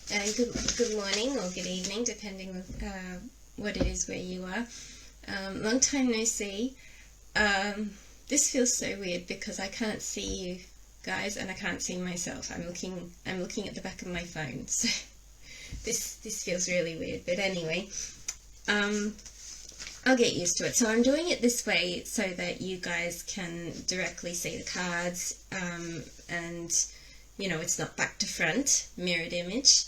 Good morning or good evening, depending what it is where you are. Long time no see. This feels so weird because I can't see you guys and I can't see myself. I'm looking at the back of my phone, so this feels really weird. But anyway, I'll get used to it. So I'm doing it this way so that you guys can directly see the cards, and you know, it's not back to front, mirrored image.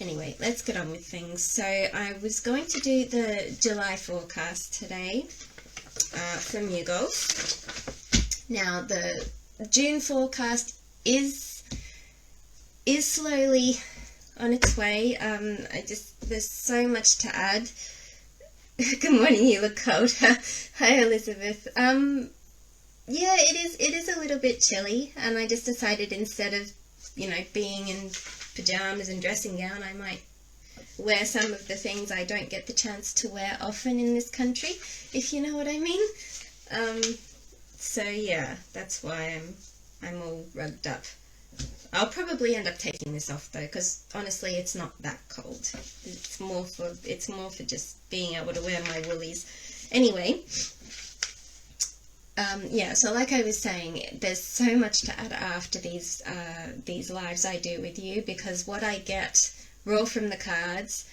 Anyway, let's get on with things. So I was going to do the July forecast today from MewGulf. Now the June forecast is slowly on its way. There's so much to add. Good morning, you look cold. Hi Elizabeth. Yeah, it is a little bit chilly, and I just decided instead of, you know, being in pajamas and dressing gown, I might wear some of the things I don't get the chance to wear often in this country, if you know what I mean. So yeah, that's why I'm all rugged up. I'll probably end up taking this off though, because honestly it's not that cold. It's more for just being able to wear my woolies. Anyway, yeah, so like I was saying, there's so much to add after these lives I do with you, because what I get raw from the cards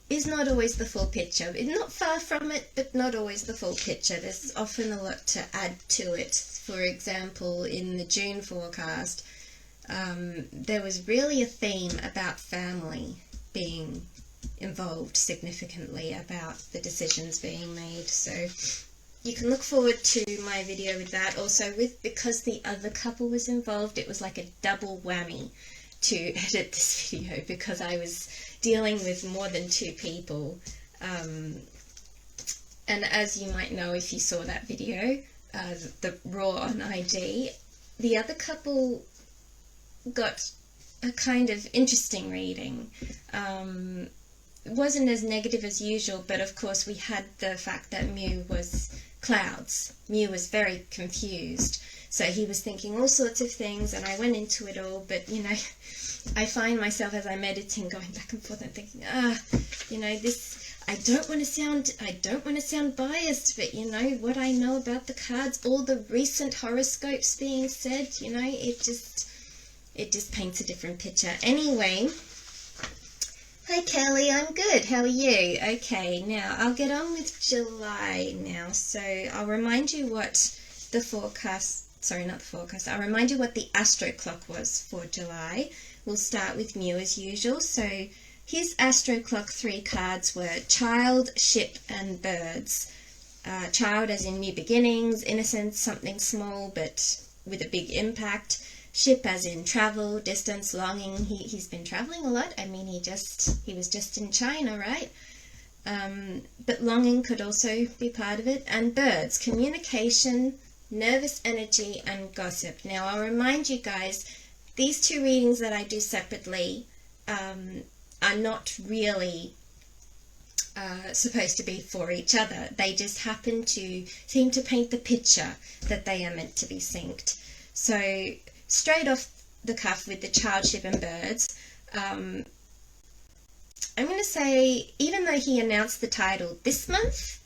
is not always the full picture. It's not far from it, but not always the full picture. There's often a lot to add to it. For example, in the June forecast, there was really a theme about family being involved significantly, about the decisions being made. So you can look forward to my video with that. Also, because the other couple was involved, it was like a double whammy to edit this video, because I was dealing with more than two people. And as you might know if you saw that video, the Raw on IG, the other couple got a kind of interesting reading. It wasn't as negative as usual, but of course we had the fact that Mew was clouds. Mew was very confused, so he was thinking all sorts of things, and I went into it all, but you know, I find myself as I'm editing going back and forth and thinking, you know, this, I don't want to sound biased, but you know, what I know about the cards, all the recent horoscopes being said, you know, it just paints a different picture. Anyway, hi Kelly, I'm good. How are you? Okay, now I'll get on with July now. So I'll remind you what the forecast, sorry, not the forecast, I'll remind you what the Astro Clock was for July. We'll start with Mew as usual. So his Astro Clock 3 cards were Child, Ship and Birds. Child as in new beginnings, innocence, something small but with a big impact. Ship as in travel, distance, longing. He's been traveling a lot. I mean, he was just in China, right? But longing could also be part of it. And birds, communication, nervous energy, and gossip. Now, I'll remind you guys, these two readings that I do separately are not really supposed to be for each other. They just happen to seem to paint the picture that they are meant to be synced. So straight off the cuff with the Child, Ship and Birds, I'm going to say, even though he announced the title this month,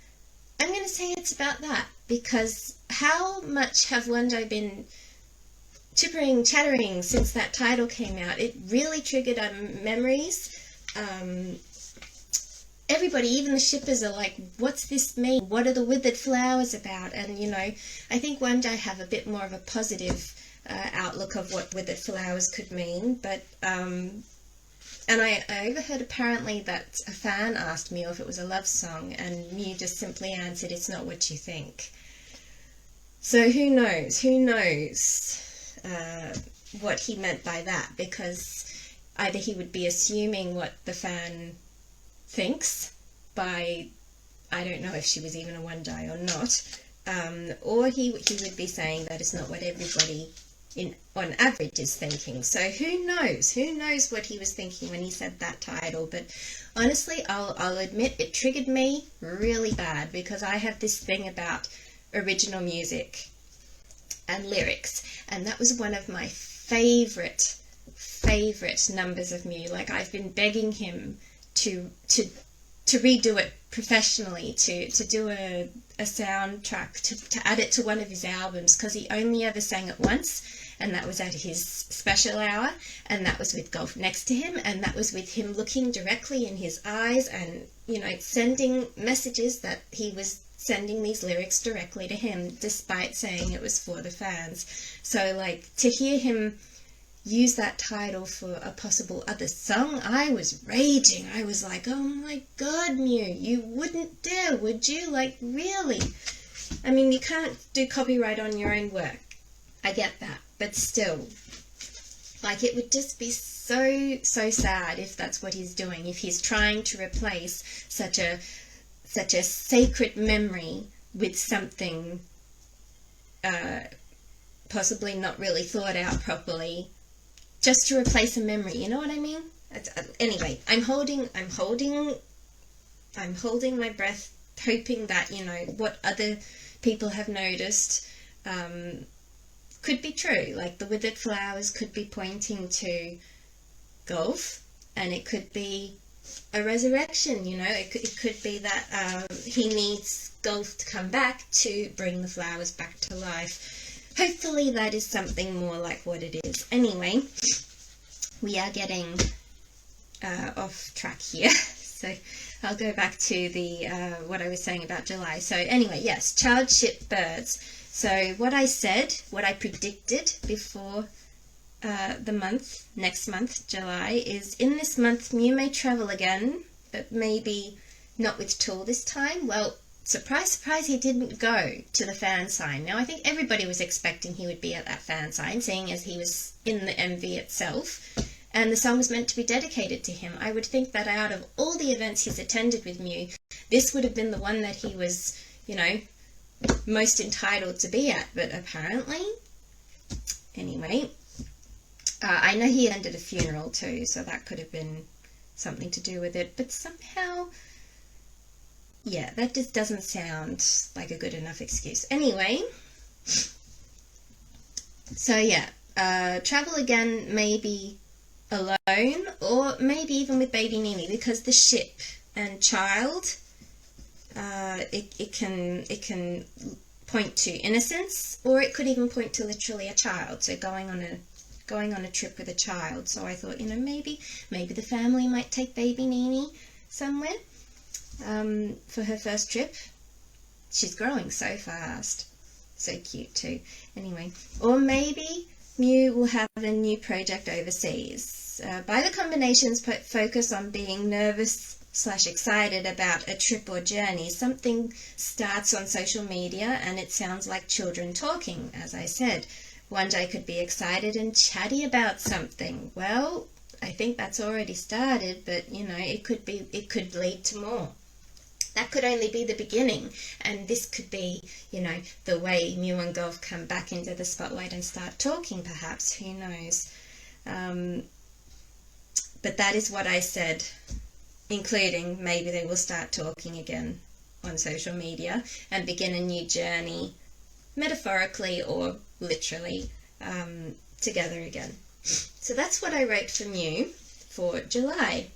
I'm going to say it's about that, because how much have Wando been chattering since that title came out? It really triggered memories. Everybody, even the shippers, are like, what's this mean? What are the withered flowers about? And, you know, I think one day I have a bit more of a positive outlook of what withered flowers could mean. But, and I overheard apparently that a fan asked Mew if it was a love song, and Mew just simply answered, it's not what you think. So who knows what he meant by that, because either he would be assuming what the fan thinks by, I don't know if she was even a one-die or not, or he would be saying that it's not what everybody on average is thinking. So who knows what he was thinking when he said that title. But honestly, I'll admit it triggered me really bad, because I have this thing about original music and lyrics, and that was one of my favorite favourite numbers of Mew. Like, I've been begging him to redo it professionally, to do a soundtrack, to add it to one of his albums, because he only ever sang it once, and that was at his special hour, and that was with Golf next to him, and that was with him looking directly in his eyes and, you know, sending messages that he was sending these lyrics directly to him, despite saying it was for the fans. So, like, to hear him use that title for a possible other song, I was raging. I was like, oh my god, Mew, you wouldn't dare, would you? Like, really? I mean, you can't do copyright on your own work. I get that. But still, like, it would just be so sad if that's what he's doing, if he's trying to replace such a sacred memory with something possibly not really thought out properly, just to replace a memory. You know what I mean? Anyway, I'm holding my breath, hoping that, you know, what other people have noticed could be true. Like, the withered flowers could be pointing to Golf, and it could be a resurrection, you know. It could be that he needs Golf to come back to bring the flowers back to life. Hopefully that is something more like what it is. Anyway, we are getting off track here, so I'll go back to the what I was saying about July. So anyway, yes, child ship birds. So what I said, what I predicted before the month, next month, July, is in this month Mew may travel again, but maybe not with Tool this time. Well, surprise, surprise, he didn't go to the fan sign. Now, I think everybody was expecting he would be at that fan sign, seeing as he was in the MV itself, and the song was meant to be dedicated to him. I would think that out of all the events he's attended with Mew, this would have been the one that he was, you know, most entitled to be at, but apparently, anyway, I know he attended a funeral too, so that could have been something to do with it, but somehow, yeah, that just doesn't sound like a good enough excuse. Anyway, so yeah, travel again, maybe alone, or maybe even with baby Nini, because the ship and child, it can point to innocence, or it could even point to literally a child, so going on a trip with a child. So I thought, you know, maybe the family might take baby Nini somewhere for her first trip. She's growing so fast, so cute too. Anyway, or maybe Mew will have a new project overseas. By the combinations focus on being nervous / excited about a trip or journey, something starts on social media and it sounds like children talking, as I said. One day could be excited and chatty about something. Well, I think that's already started, but, you know, it could lead to more. That could only be the beginning, and this could be, you know, the way Mew and Golf come back into the spotlight and start talking, perhaps. Who knows? But that is what I said, including maybe they will start talking again on social media and begin a new journey, metaphorically or literally, together again. So that's what I wrote for Mew for July.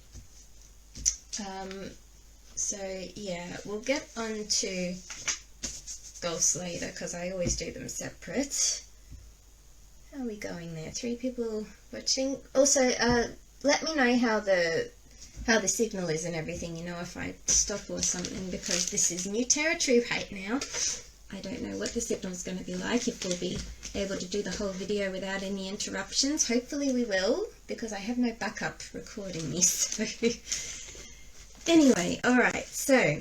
So yeah, we'll get on to Golf's later, because I always do them separate. How are we going there? 3 people watching. Also, let me know how the signal is and everything, you know, if I stop or something, because this is new territory right now. I don't know what the signal's going to be like, if we'll be able to do the whole video without any interruptions. Hopefully we will, because I have no backup recording this. So anyway, alright, so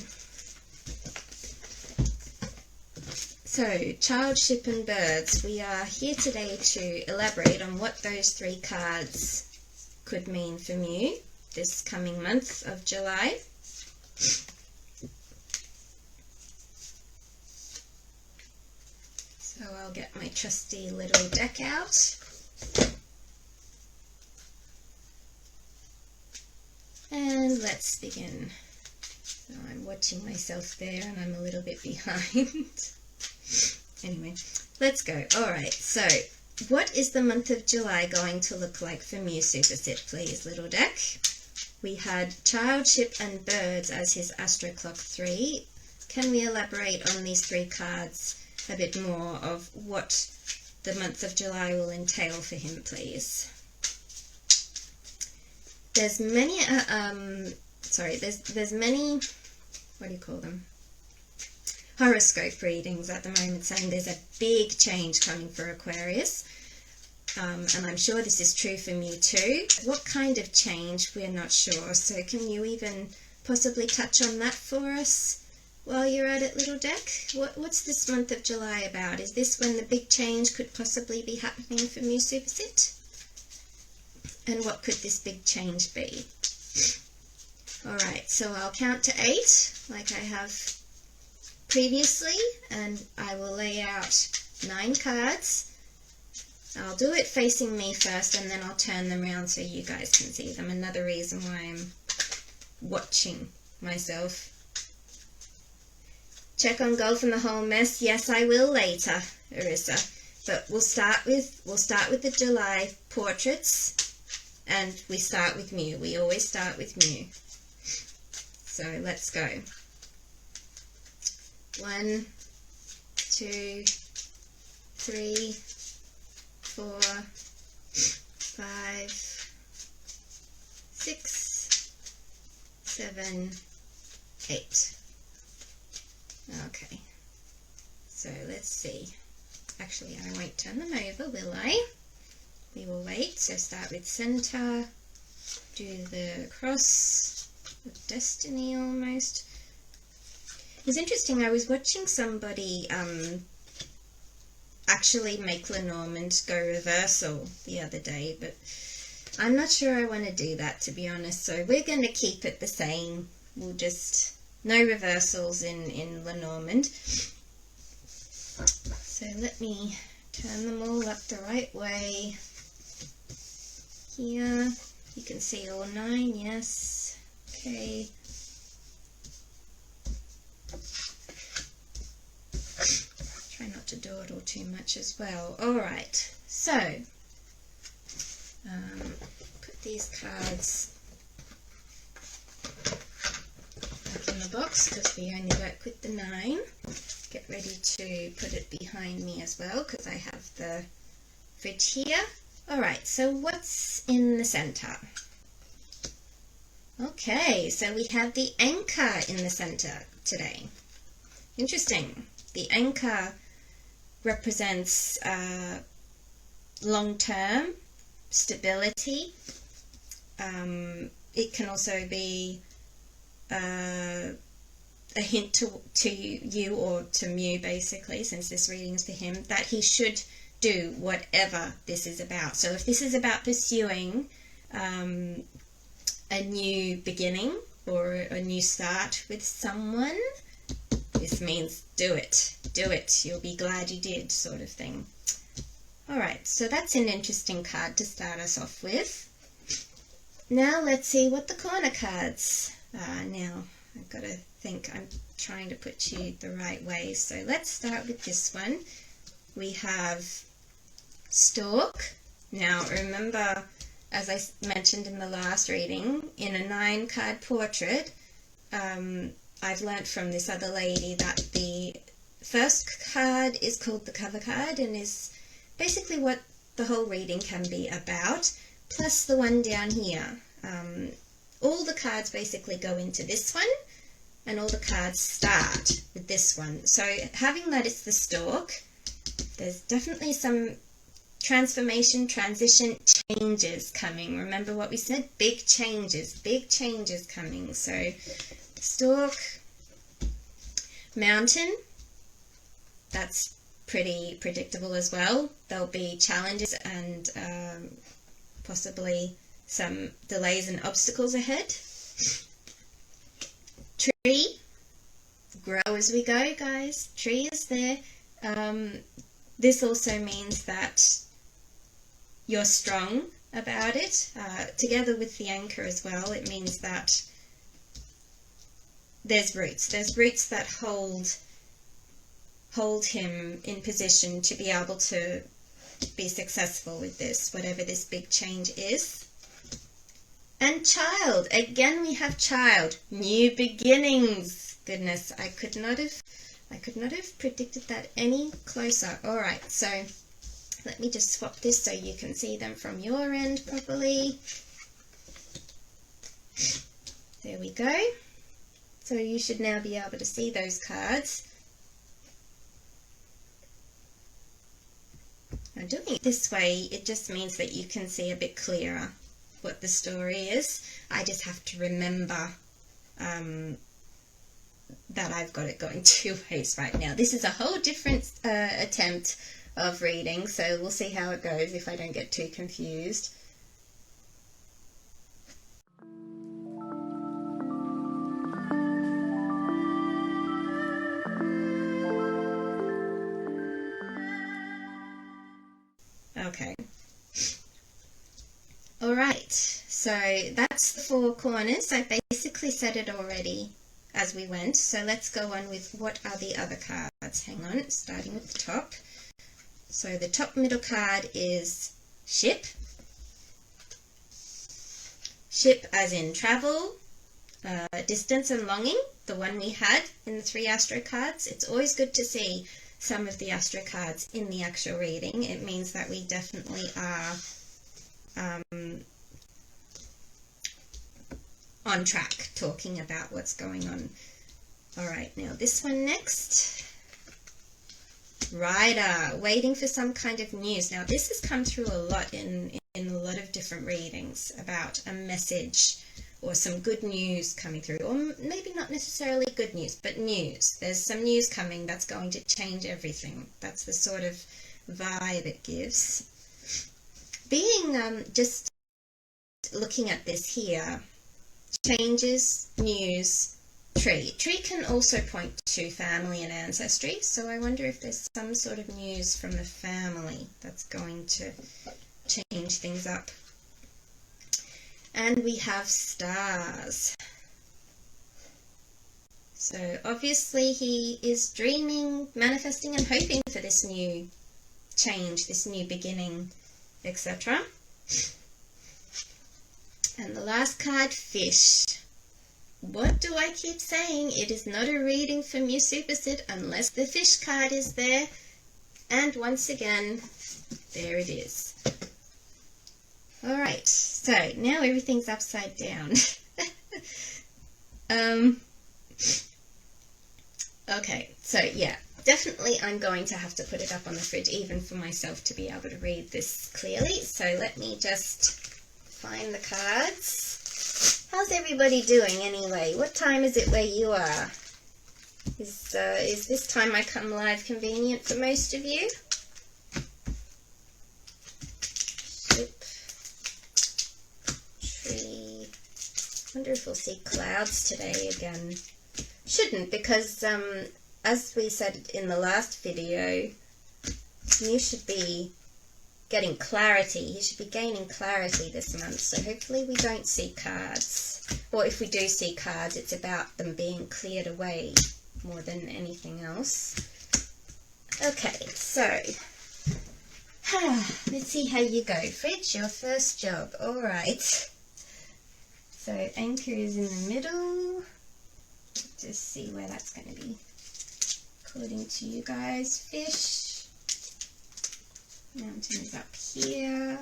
child, ship and birds. We are here today to elaborate on what those 3 cards could mean for Mew this coming month of July. So I'll get my trusty little deck out. And let's begin. So I'm watching myself there and I'm a little bit behind. Anyway, let's go. Alright, so what is the month of July going to look like for Mew Suppasit, please, little deck? We had Child, Ship and Birds as his Astro Clock 3. Can we elaborate on these 3 cards a bit more of what the month of July will entail for him, please? There's many, there's many, what do you call them? Horoscope readings at the moment saying there's a big change coming for Aquarius. And I'm sure this is true for me too. What kind of change, we're not sure. So can you even possibly touch on that for us while you're at it, little deck? What's this month of July about? Is this when the big change could possibly be happening for Mew Suppasit? And what could this big change be? Alright, so I'll count to 8 like I have previously, and I will lay out 9 cards. I'll do it facing me first, and then I'll turn them around so you guys can see them. Another reason why I'm watching myself. Check on golf and the whole mess. Yes, I will later, Arissa. But we'll start with the July portraits, and we start with Mew. We always start with Mew. So let's go. 1, 2, 3, 4, 5, 6, 7, 8. Okay, so let's see. Actually, I won't turn them over, will I? We will wait. So start with center, do the cross of destiny almost. It's interesting, I was watching somebody actually make Lenormand go reversal the other day, but I'm not sure I want to do that, to be honest, so we're going to keep it the same. We'll just, no reversals in Lenormand. So let me turn them all up the right way. Here, you can see all 9, yes, okay. Try not to do it all too much as well. Alright, so put these cards back in the box because we only work with the 9. Get ready to put it behind me as well because I have the fridge here. Alright, so what's in the center? Okay, so we have the anchor in the center today. Interesting. The anchor represents long-term stability. It can also be a hint to you or to Mew, basically, since this reading is for him, that he should do whatever this is about. So if this is about pursuing a new beginning or a new start with someone, this means do it. Do it. You'll be glad you did, sort of thing. Alright, so that's an interesting card to start us off with. Now let's see what the corner cards are. Now, I've got to think. I'm trying to put you the right way. So let's start with this one. We have Stork. Now, remember, as I mentioned in the last reading, in a 9-card portrait, I've learnt from this other lady that the first card is called the cover card and is basically what the whole reading can be about, plus the one down here. All the cards basically go into this one, and all the cards start with this one. So having that it's the Stork, there's definitely some transformation, transition, changes coming. Remember what we said? Big changes coming. So Stork, Mountain, that's pretty predictable as well. There'll be challenges and possibly some delays and obstacles ahead. Tree, grow as we go, guys. Tree is there. This also means that you're strong about it. Together with the anchor as well, it means that there's roots. There's roots that hold him in position to be able to be successful with this, whatever this big change is. And child, again we have child, new beginnings. Goodness, I could not have predicted that any closer. All right, so let me just swap this so you can see them from your end properly. There we go. So you should now be able to see those cards. Now doing it this way, it just means that you can see a bit clearer what the story is. I just have to remember that I've got it going two ways right now. This is a whole different attempt of reading, so we'll see how it goes if I don't get too confused. Okay. Alright, so that's the four corners. I basically said it already as we went, so let's go on with what are the other cards. Hang on, starting with the top. So the top middle card is ship. Ship as in travel, distance and longing, the one we had in the 3 Astro cards. It's always good to see some of the Astro cards in the actual reading. It means that we definitely are on track talking about what's going on. Alright, now this one next. Rider, waiting for some kind of news. Now this has come through a lot in a lot of different readings about a message or some good news coming through, or maybe not necessarily good news, but news. There's some news coming that's going to change everything. That's the sort of vibe it gives. Being just looking at this here, changes, news, tree. Tree can also point to family and ancestry, so I wonder if there's some sort of news from the family that's going to change things up. And we have stars. So obviously he is dreaming, manifesting and hoping for this new change, this new beginning, etc. And the last card, fish. What do I keep saying? It is not a reading from you, Suppasit, unless the fish card is there. And once again, there it is. Alright, so now everything's upside down. Okay, so yeah, definitely I'm going to have to put it up on the fridge even for myself to be able to read this clearly. So let me just find the cards. How's everybody doing anyway? What time is it where you are? Is this time I come live convenient for most of you? Tree. Wonder if we'll see clouds today again. Shouldn't, because as we said in the last video, you should be getting clarity. You should be gaining clarity this month, so hopefully we don't see cards. Or if we do see cards, it's about them being cleared away more than anything else. Okay, so let's see how you go. Fridge, your first job. Alright. So anchor is in the middle. Just see where that's going to be. According to you guys, fish. Mountain is up here.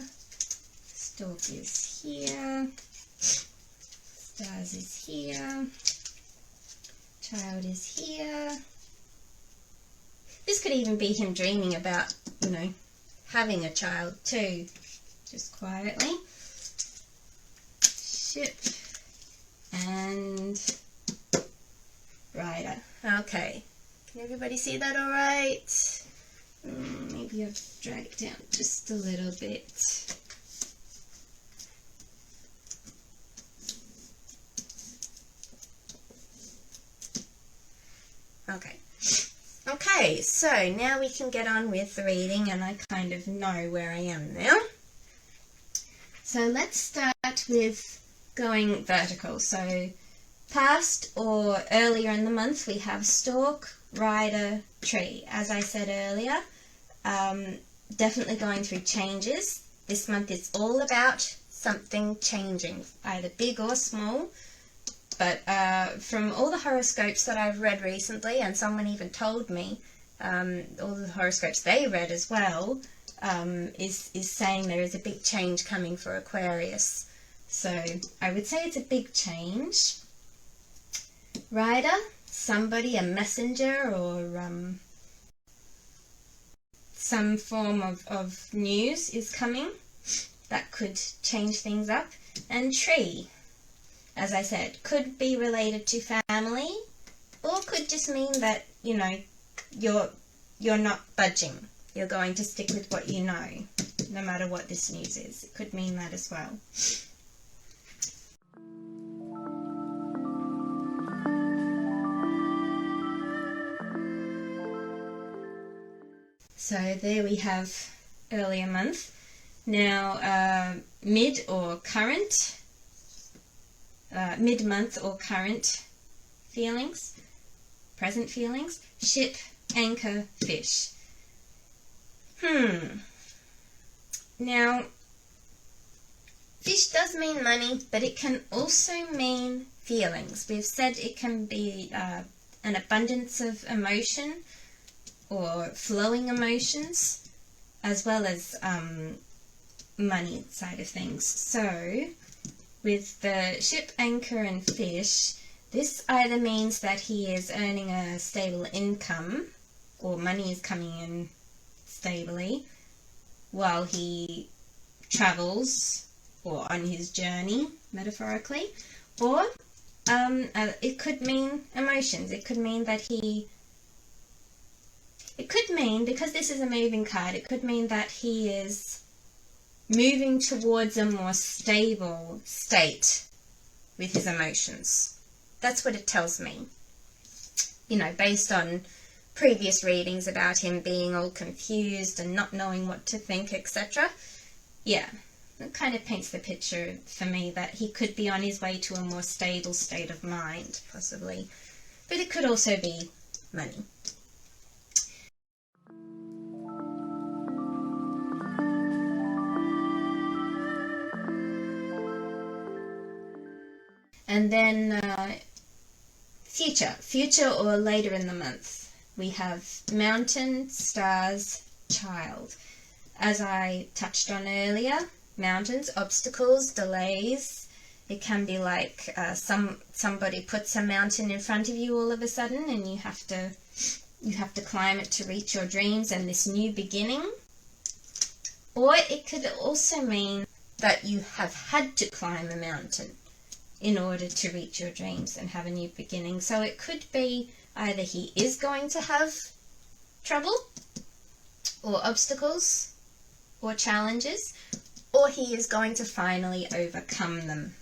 Stork is here. Stars is here. Child is here. This could even be him dreaming about, you know, having a child too, just quietly. Ship and rider. Okay, can everybody see that all right? Maybe I've dragged it down just a little bit. Okay. Okay, so now we can get on with the reading, and I kind of know where I am now. So let's start with going vertical. So past or earlier in the month we have stork, rider, tree. As I said earlier, definitely going through changes. This month is all about something changing, either big or small. But from all the horoscopes that I've read recently, and someone even told me, all the horoscopes they read as well, is saying there is a big change coming for Aquarius. So I would say it's a big change. Rider, somebody, a messenger, or some form of news is coming that could change things up. And tree, as I said, could be related to family, or could just mean that, you know, you're not budging. You're going to stick with what you know, no matter what this news is. It could mean that as well. So there we have earlier month. Now mid or current, mid-month or current feelings, present feelings, ship, anchor, fish. Now, fish does mean money, but it can also mean feelings. We've said it can be an abundance of emotion or flowing emotions, as well as money side of things. So, with the ship, anchor, and fish, this either means that he is earning a stable income, or money is coming in stably while he travels or on his journey, metaphorically, or it could mean emotions. It could mean that because this is a moving card, it could mean that he is moving towards a more stable state with his emotions. That's what it tells me. You know, based on previous readings about him being all confused and not knowing what to think, etc. Yeah, it kind of paints the picture for me that he could be on his way to a more stable state of mind, possibly. But it could also be money. And then future or later in the month. We have mountain, stars, child. As I touched on earlier, mountains, obstacles, delays. It can be like somebody puts a mountain in front of you all of a sudden, and you have to climb it to reach your dreams and this new beginning. Or it could also mean that you have had to climb a mountain in order to reach your dreams and have a new beginning. So it could be either he is going to have trouble or obstacles or challenges, or he is going to finally overcome them.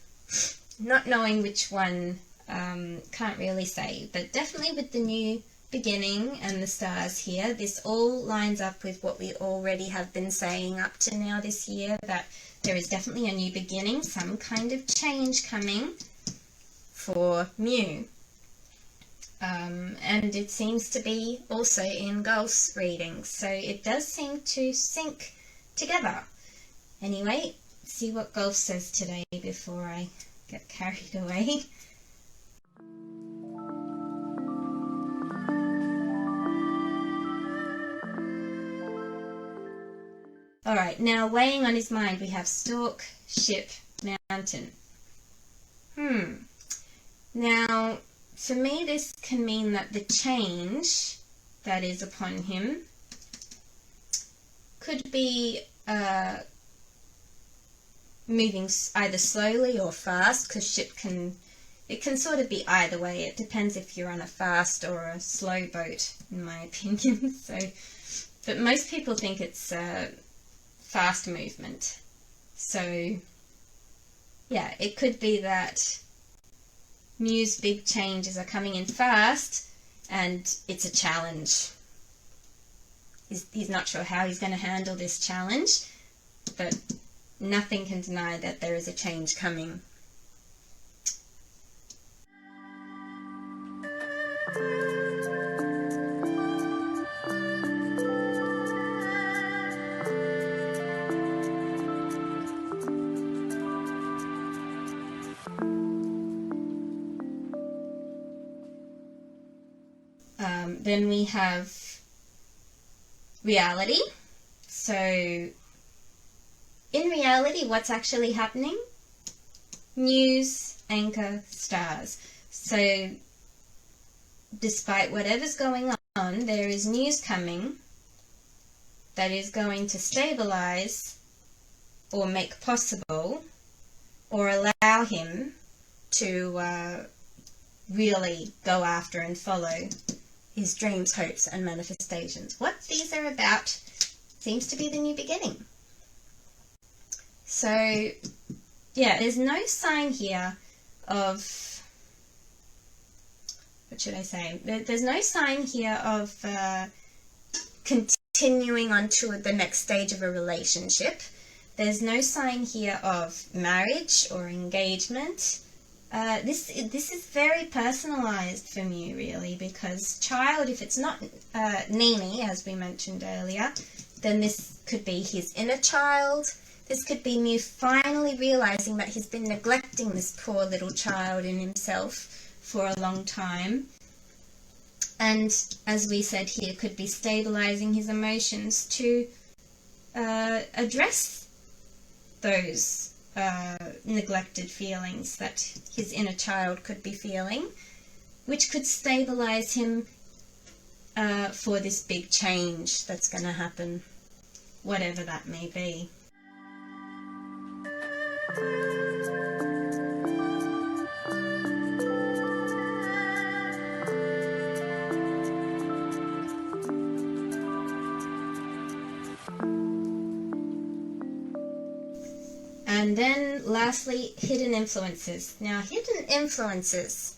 Not knowing which one, can't really say, but definitely with the new beginning and the stars here, this all lines up with what we already have been saying up to now this year, that there is definitely a new beginning, some kind of change coming for Mew. And it seems to be also in Gulf's readings, so it does seem to sync together. Anyway, see what Gulf says today before I get carried away. Alright, now weighing on his mind we have stork, ship, mountain. Now, for me this can mean that the change that is upon him could be moving either slowly or fast, because ship it can sort of be either way. It depends if you're on a fast or a slow boat, in my opinion. So, but most people think it's fast movement. So, yeah, it could be that Mew's big changes are coming in fast, and it's a challenge. He's not sure how he's going to handle this challenge, but nothing can deny that there is a change coming. Then we have reality. So in reality, what's actually happening? News, anchor, stars. So despite whatever's going on, there is news coming that is going to stabilize or make possible or allow him to really go after and follow his dreams, hopes and manifestations. What these are about seems to be the new beginning. So yeah, there's no sign here of, what should I say? There's no sign here of continuing on to the next stage of a relationship. There's no sign here of marriage or engagement. This is very personalized from you, really, because child, if it's not Nini, as we mentioned earlier, then this could be his inner child. This could be Mew finally realizing that he's been neglecting this poor little child in himself for a long time. And as we said here, could be stabilizing his emotions to address those neglected feelings that his inner child could be feeling, which could stabilize him for this big change that's going to happen, whatever that may be. And then lastly, hidden influences. Now, hidden influences.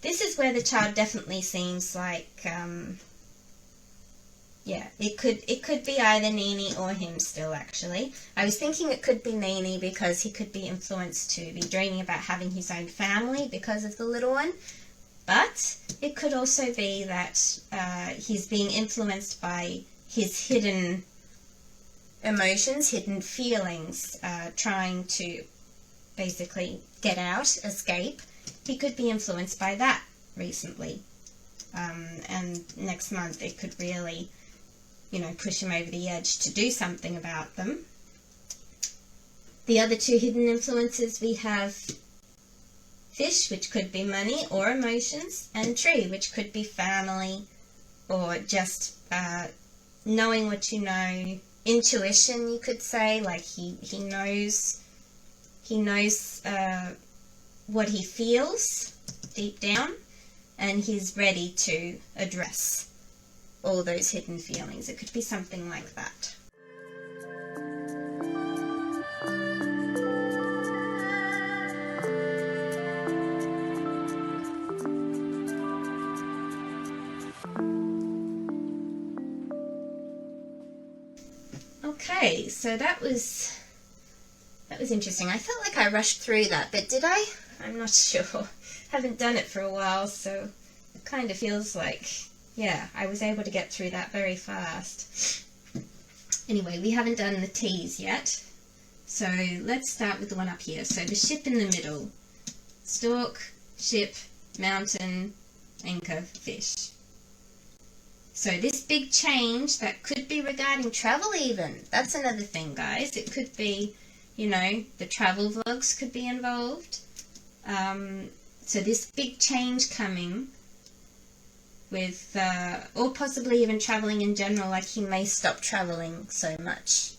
This is where the child definitely seems like, yeah, it could be either Nini or him still, actually. I was thinking it could be Nini because he could be influenced to be dreaming about having his own family because of the little one. But it could also be that he's being influenced by his hidden emotions, hidden feelings, trying to basically get out, escape. He could be influenced by that recently. And next month it could really, push him over the edge to do something about them. The other two hidden influences, we have fish, which could be money or emotions, and tree, which could be family or just knowing what you know. Intuition, you could say, like he knows what he feels deep down, and he's ready to address all those hidden feelings. It could be something like that. Okay, so that was interesting. I felt like I rushed through that, but did I? I'm not sure. Haven't done it for a while, so it kind of feels like, yeah, I was able to get through that very fast. Anyway, we haven't done the T's yet, so let's start with the one up here. So the ship in the middle. Stork, ship, mountain, anchor, fish. So this big change that could be regarding travel even. That's another thing, guys. It could be, the travel vlogs could be involved. So this big change coming with, or possibly even traveling in general, like he may stop traveling so much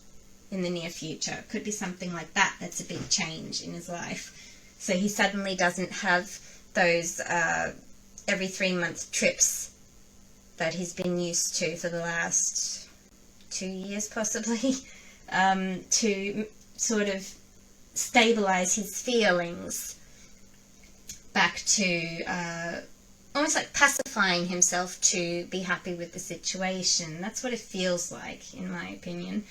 in the near future. It could be something like that. That's a big change in his life. So he suddenly doesn't have those every 3-month trips that he's been used to for the last 2 years possibly, to sort of stabilize his feelings back to almost like pacifying himself to be happy with the situation. That's what it feels like, in my opinion.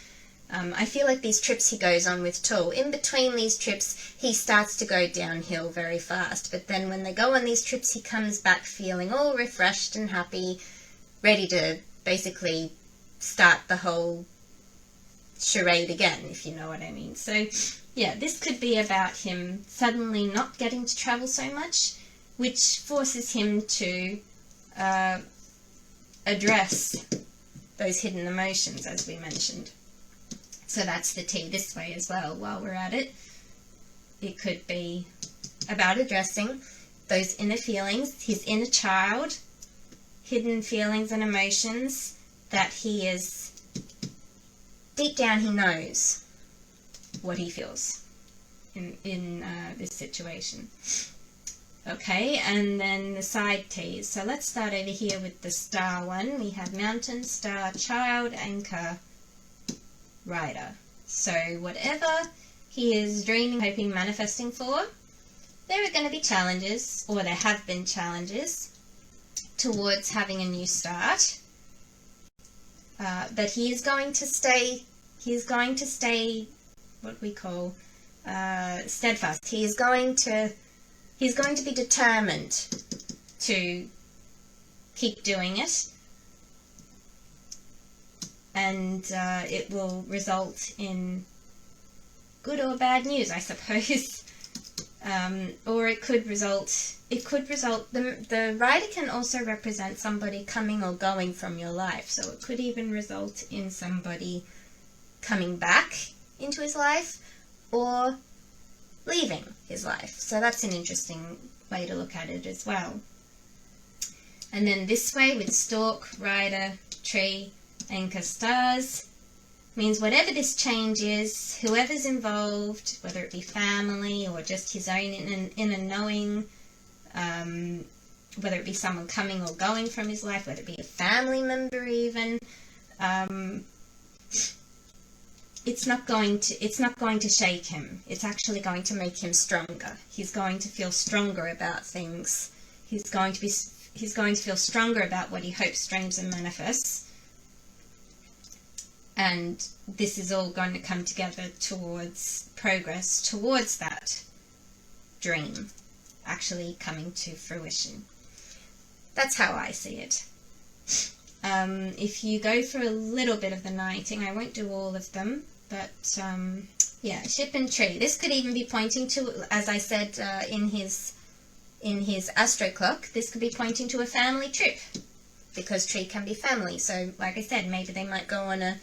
I feel like these trips he goes on with Tool, in between these trips he starts to go downhill very fast, but then when they go on these trips he comes back feeling all refreshed and happy, ready to basically start the whole charade again, if you know what I mean. So yeah, this could be about him suddenly not getting to travel so much, which forces him to address those hidden emotions, as we mentioned. So that's the T this way as well, while we're at it. It could be about addressing those inner feelings, his inner child, hidden feelings and emotions that he is, deep down he knows what he feels in this situation. Okay, and then the side T's. So let's start over here with the star one. We have mountain, star, child, anchor, rider. So whatever he is dreaming, hoping, manifesting for, there are going to be challenges, or there have been challenges, towards having a new start. But he is going to stay, what we call steadfast. He is going to be determined to keep doing it, and it will result in good or bad news, I suppose. Or it could result, the rider can also represent somebody coming or going from your life, so it could even result in somebody coming back into his life or leaving his life. So that's an interesting way to look at it as well. And then this way with stork, rider, tree, anchor, stars, means whatever this change is, whoever's involved, whether it be family or just his own inner knowing, whether it be someone coming or going from his life, whether it be a family member even, it's not going to shake him. It's actually going to make him stronger. He's going to feel stronger about things. He's going to feel stronger about what he hopes, dreams, and manifests. And this is all going to come together towards progress, towards that dream actually coming to fruition. That's how I see it. If you go through a little bit of the knighting, I won't do all of them, but yeah, ship and tree. This could even be pointing to, as I said in his Astro Clock, this could be pointing to a family trip, because tree can be family. So, like I said, maybe they might go on a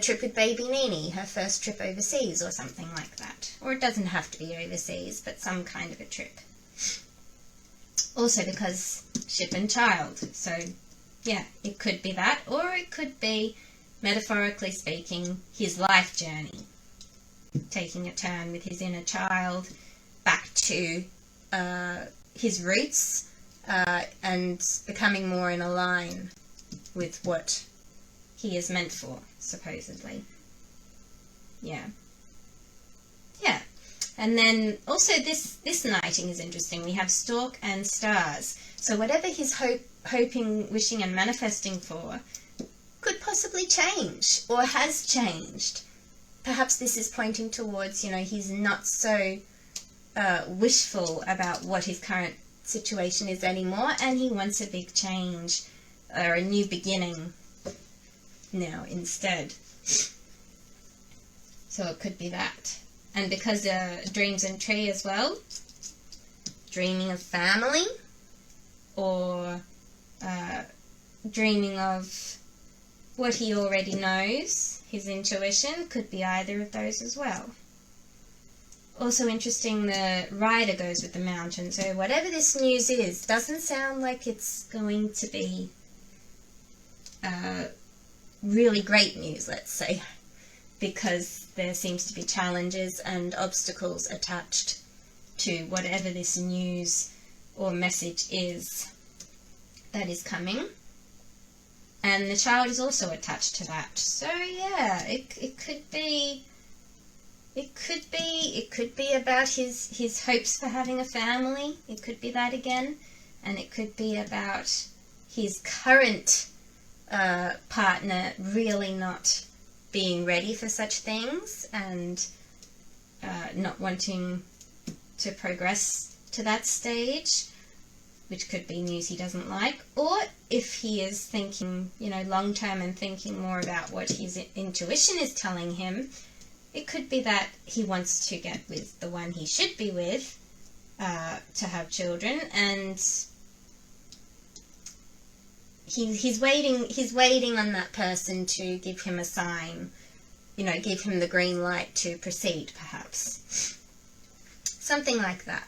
trip with baby Nini, her first trip overseas or something like that. Or it doesn't have to be overseas, but some kind of a trip. Also because ship and child. So, yeah, it could be that, or it could be, metaphorically speaking, his life journey. Taking a turn with his inner child back to his roots and becoming more in a line with what he is meant for, supposedly. Yeah. Yeah. And then also this knighting is interesting. We have stork and stars. So whatever he's hoping, wishing and manifesting for could possibly change or has changed. Perhaps this is pointing towards, he's not so wishful about what his current situation is anymore, and he wants a big change or a new beginning now instead. So it could be that. And because dreams and tree as well, dreaming of family, or dreaming of what he already knows, his intuition, could be either of those as well. Also interesting, the rider goes with the mountain, so whatever this news is, doesn't sound like it's going to be really great news, let's say, because there seems to be challenges and obstacles attached to whatever this news or message is that is coming. And the child is also attached to that. So yeah, it could be about his hopes for having a family. It could be that again. And it could be about his current partner really not being ready for such things and not wanting to progress to that stage, which could be news he doesn't like. Or if he is thinking, long term and thinking more about what his intuition is telling him, it could be that he wants to get with the one he should be with to have children, and he's waiting on that person to give him a sign, you know, give him the green light to proceed, perhaps. Something like that.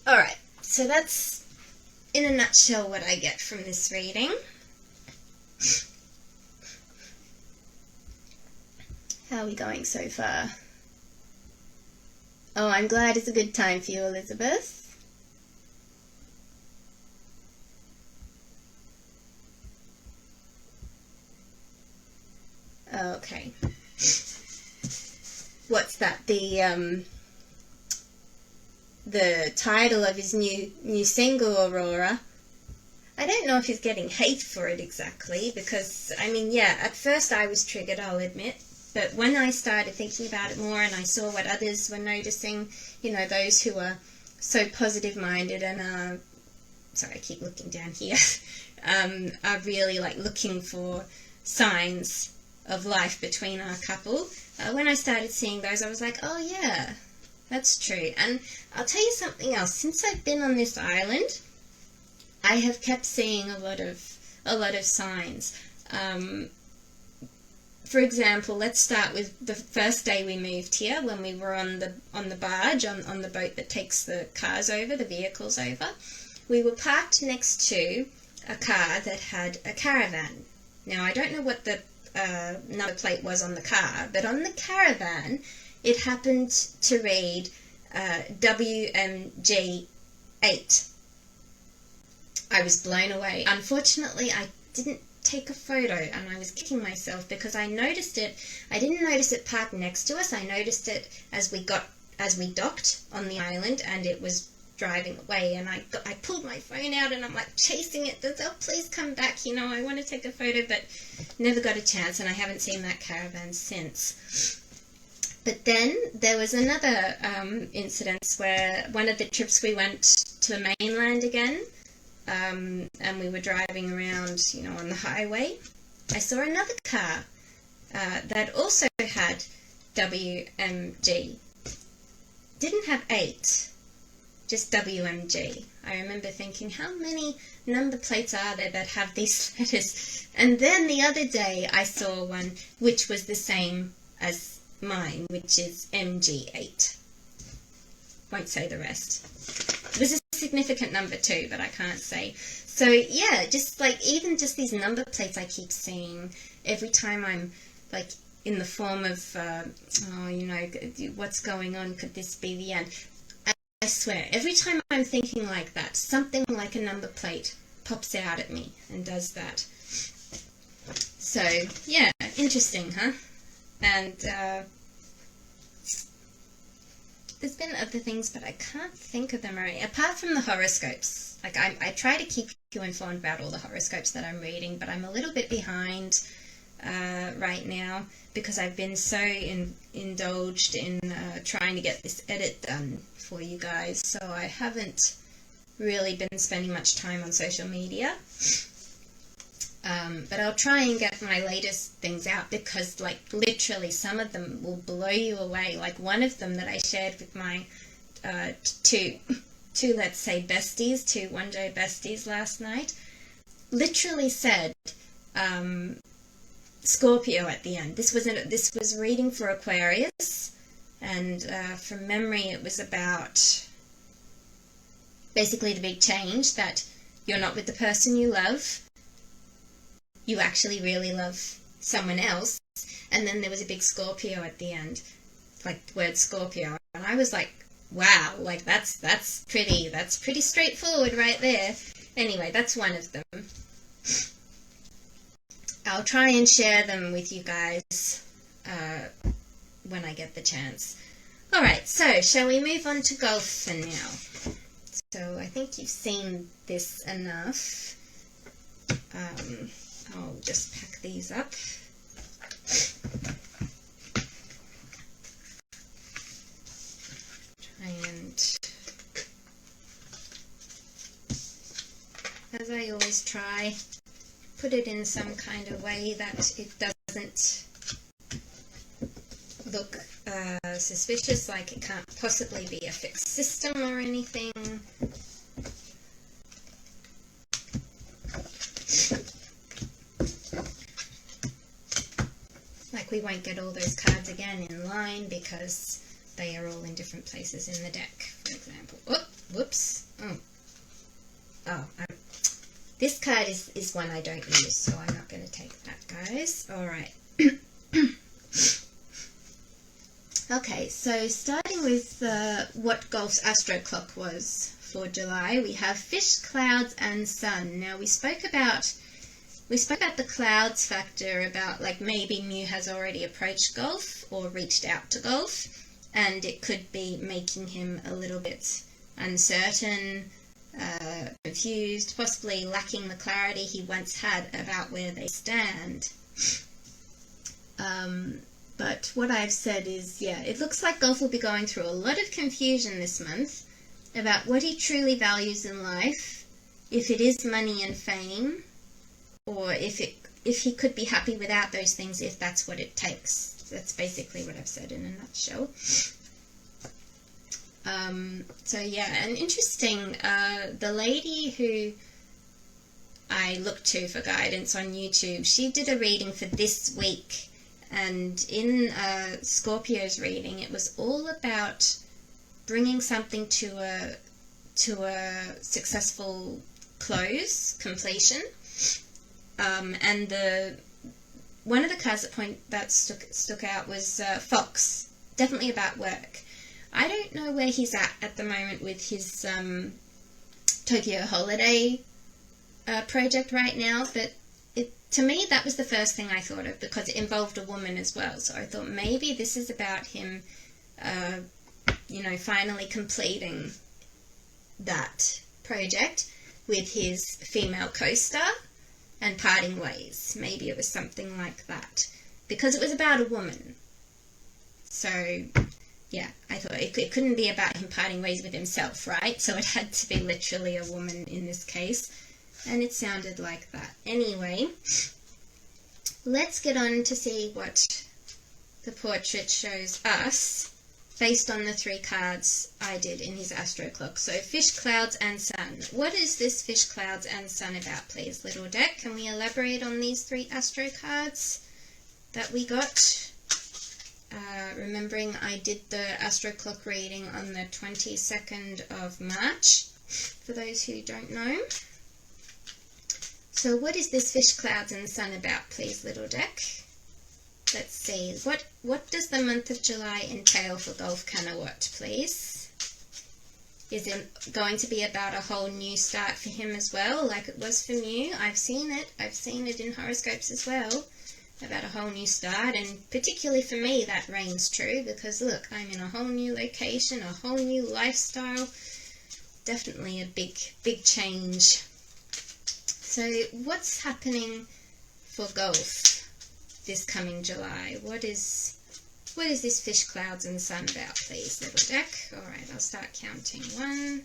Alright, so that's in a nutshell what I get from this reading. How are we going so far? Oh, I'm glad it's a good time for you, Elizabeth. Okay. What's that? The title of his new single, Aurora. I don't know if he's getting hate for it exactly, because, I mean, yeah, at first I was triggered, I'll admit, but when I started thinking about it more and I saw what others were noticing, you know, those who are so positive-minded and sorry, I keep looking down here, are really, like, looking for signs of life between our couple. When I started seeing those, I was like, oh, yeah, that's true. And I'll tell you something else. Since I've been on this island, I have kept seeing a lot of signs. For example, let's start with the first day we moved here, when we were on the barge, on the boat that takes the cars over, the vehicles over. We were parked next to a car that had a caravan. Now, I don't know what the number plate was on the car, but on the caravan, it happened to read WMG 8. I was blown away. Unfortunately, I didn't take a photo, and I was kicking myself because I noticed it. I didn't notice it parked next to us. I noticed it as we docked on the island, and it was driving away. And I pulled my phone out, and I'm like chasing it. Oh, please come back! You know, I want to take a photo, but never got a chance, and I haven't seen that caravan since. But then there was another incident where one of the trips we went to the mainland again, and we were driving around, you know, on the highway. I saw another car that also had WMG. Didn't have 8, just WMG. I remember thinking, how many number plates are there that have these letters? And then the other day I saw one which was the same as mine, which is MG8. Won't say the rest. It was a significant number too, but I can't say. So yeah, just like even just these number plates I keep seeing every time I'm like in the form of, oh, you know, what's going on? Could this be the end? I swear, every time I'm thinking like that, something like a number plate pops out at me and does that. So yeah, interesting, huh? And there's been other things, but I can't think of them already. Apart from the horoscopes. Like, I try to keep you informed about all the horoscopes that I'm reading, but I'm a little bit behind right now because I've been so indulged in trying to get this edit done for you guys, so I haven't really been spending much time on social media. But I'll try and get my latest things out because, like, literally some of them will blow you away. Like, one of them that I shared with my two, let's say, besties, 2 one-day besties last night, literally said Scorpio at the end. This was reading for Aquarius, and from memory it was about basically the big change that you're not with the person you love. You actually really love someone else, and then there was a big Scorpio at the end, like the word Scorpio, and I was like, wow, like that's pretty straightforward right there. Anyway, that's one of them. I'll try and share them with you guys when I get the chance. Alright, so shall we move on to golf for now? So I think you've seen this enough. I'll just pack these up. And as I always try, put it in some kind of way that it doesn't look suspicious, like it can't possibly be a fixed system or anything. Like we won't get all those cards again in line because they are all in different places in the deck, for example. Oh, whoops. This card is one I don't use, so I'm not going to take that, guys. Alright. Okay, so starting with what Golf's Astro Clock was for July, we have Fish, Clouds, and Sun. Now we spoke about the clouds factor, about like maybe Mew has already approached Golf or reached out to Golf, and it could be making him a little bit uncertain, confused, possibly lacking the clarity he once had about where they stand. But what I've said is, yeah, it looks like Golf will be going through a lot of confusion this month about what he truly values in life, if it is money and fame, or if he could be happy without those things if that's what it takes. That's basically what I've said in a nutshell. So yeah, and interesting, the lady who I looked to for guidance on YouTube, she did a reading for this week. And in Scorpio's reading, it was all about bringing something to a successful close, completion. And one of the cards that stuck out was Fox, definitely about work. I don't know where he's at the moment with his Tokyo Holiday project right now, but to me, that was the first thing I thought of because it involved a woman as well. So I thought maybe this is about him, finally completing that project with his female co-star and parting ways. Maybe it was something like that because it was about a woman. So, yeah, I thought it couldn't be about him parting ways with himself, right? So it had to be literally a woman in this case. And it sounded like that. Anyway, let's get on to see what the portrait shows us based on the 3 cards I did in his Astro Clock. So Fish, Clouds, and Sun. What is this Fish, Clouds, and Sun about, please, little deck? Can we elaborate on these 3 Astro cards that we got? Remembering I did the Astro Clock reading on the 22nd of March, for those who don't know. So what is this Fish, Clouds, and Sun about, please, little deck? Let's see. What does the month of July entail for Golf Kanawut, please? Is it going to be about a whole new start for him as well, like it was for Mew? I've seen it. I've seen it in horoscopes as well, about a whole new start. And particularly for me, that reigns true because, look, I'm in a whole new location, a whole new lifestyle. Definitely a big change. So what's happening for Golf this coming July? What is this Fish, Clouds, and Sun about, please, little deck? Alright, I'll start counting. 1,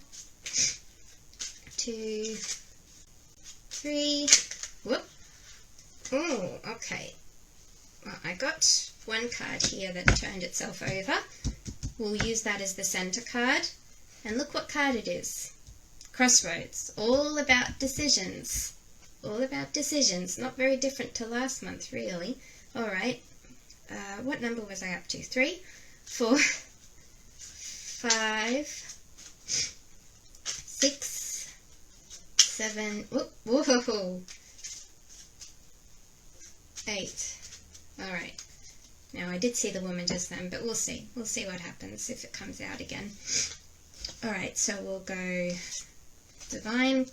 2, 3. Whoop. Oh, okay. Well, I got one card here that turned itself over. We'll use that as the center card. And look what card it is. Crossroads. All about decisions. All about decisions. Not very different to last month, really. Alright. What number was I up to? 3, 4, 5, 6, 7, whoa, 8. Alright. Now, I did see the woman just then, but we'll see. We'll see what happens if it comes out again. Alright, so we'll go Divine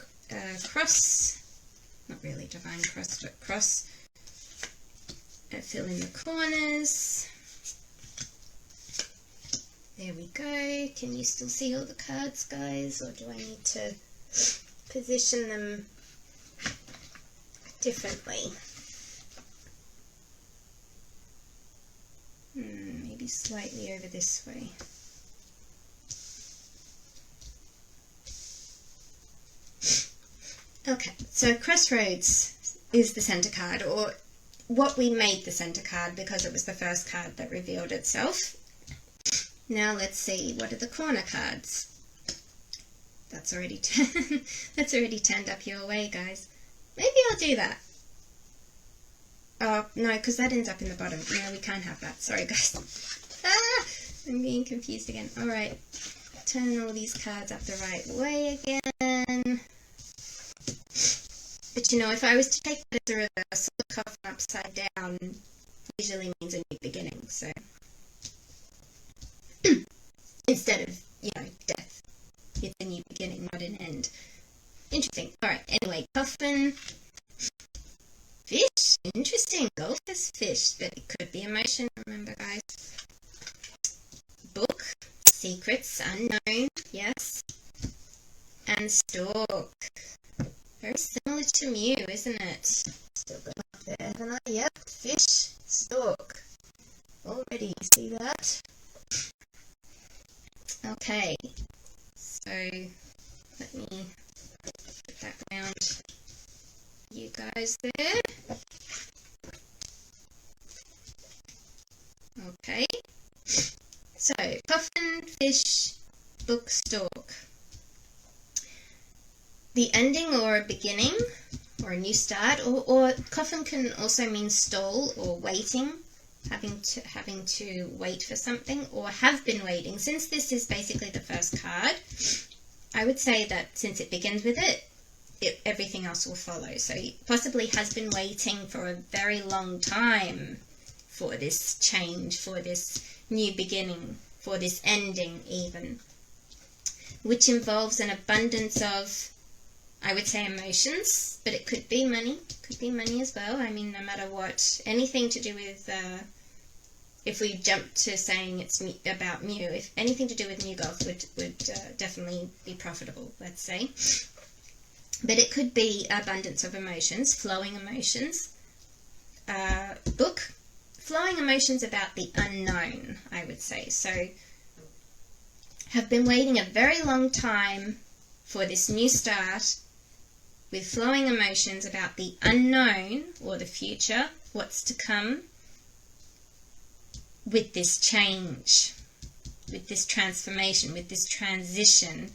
Cross. Not really Divine Cross, but Cross. Fill in the corners. There we go. Can you still see all the cards, guys? Or do I need to position them differently? Maybe slightly over this way. Okay, so Crossroads is the center card, or what we made the center card because it was the first card that revealed itself. Now let's see, what are the corner cards? That's already turned up your way, guys. Maybe I'll do that. Oh, no, because that ends up in the bottom. No, we can't have that. Sorry, guys. Ah, I'm being confused again. All right, turn all these cards up the right way again. But you know, if I was to take that as a reverse, the coffin upside down usually means a new beginning, so instead of, you know, death, it's a new beginning, not an end. Interesting. Alright, anyway, coffin, fish, interesting. Golf is fish, but it could be emotion, remember, guys. Book, secrets, unknown, yes. And stork. Very similar to Mew, isn't it? Still got up there, haven't I? Yep, fish, stork. Already, see that? Okay, so let me put that around you guys there. Okay, so coffin, fish, book, stork. The ending or a beginning or a new start, or coffin can also mean stall or waiting, having to wait for something or have been waiting. Since this is basically the first card, I would say that since it begins with it, everything else will follow. So he possibly has been waiting for a very long time for this change, for this new beginning, for this ending even, which involves an abundance of, I would say, emotions, but it could be money as well. I mean, no matter what, anything to do with, if we jump to saying it's about Mew, if anything to do with MewGulf would definitely be profitable, let's say. But it could be abundance of emotions, flowing emotions. Book, flowing emotions about the unknown, I would say. So, have been waiting a very long time for this new start, with flowing emotions about the unknown or the future, what's to come, with this change, with this transformation, with this transition,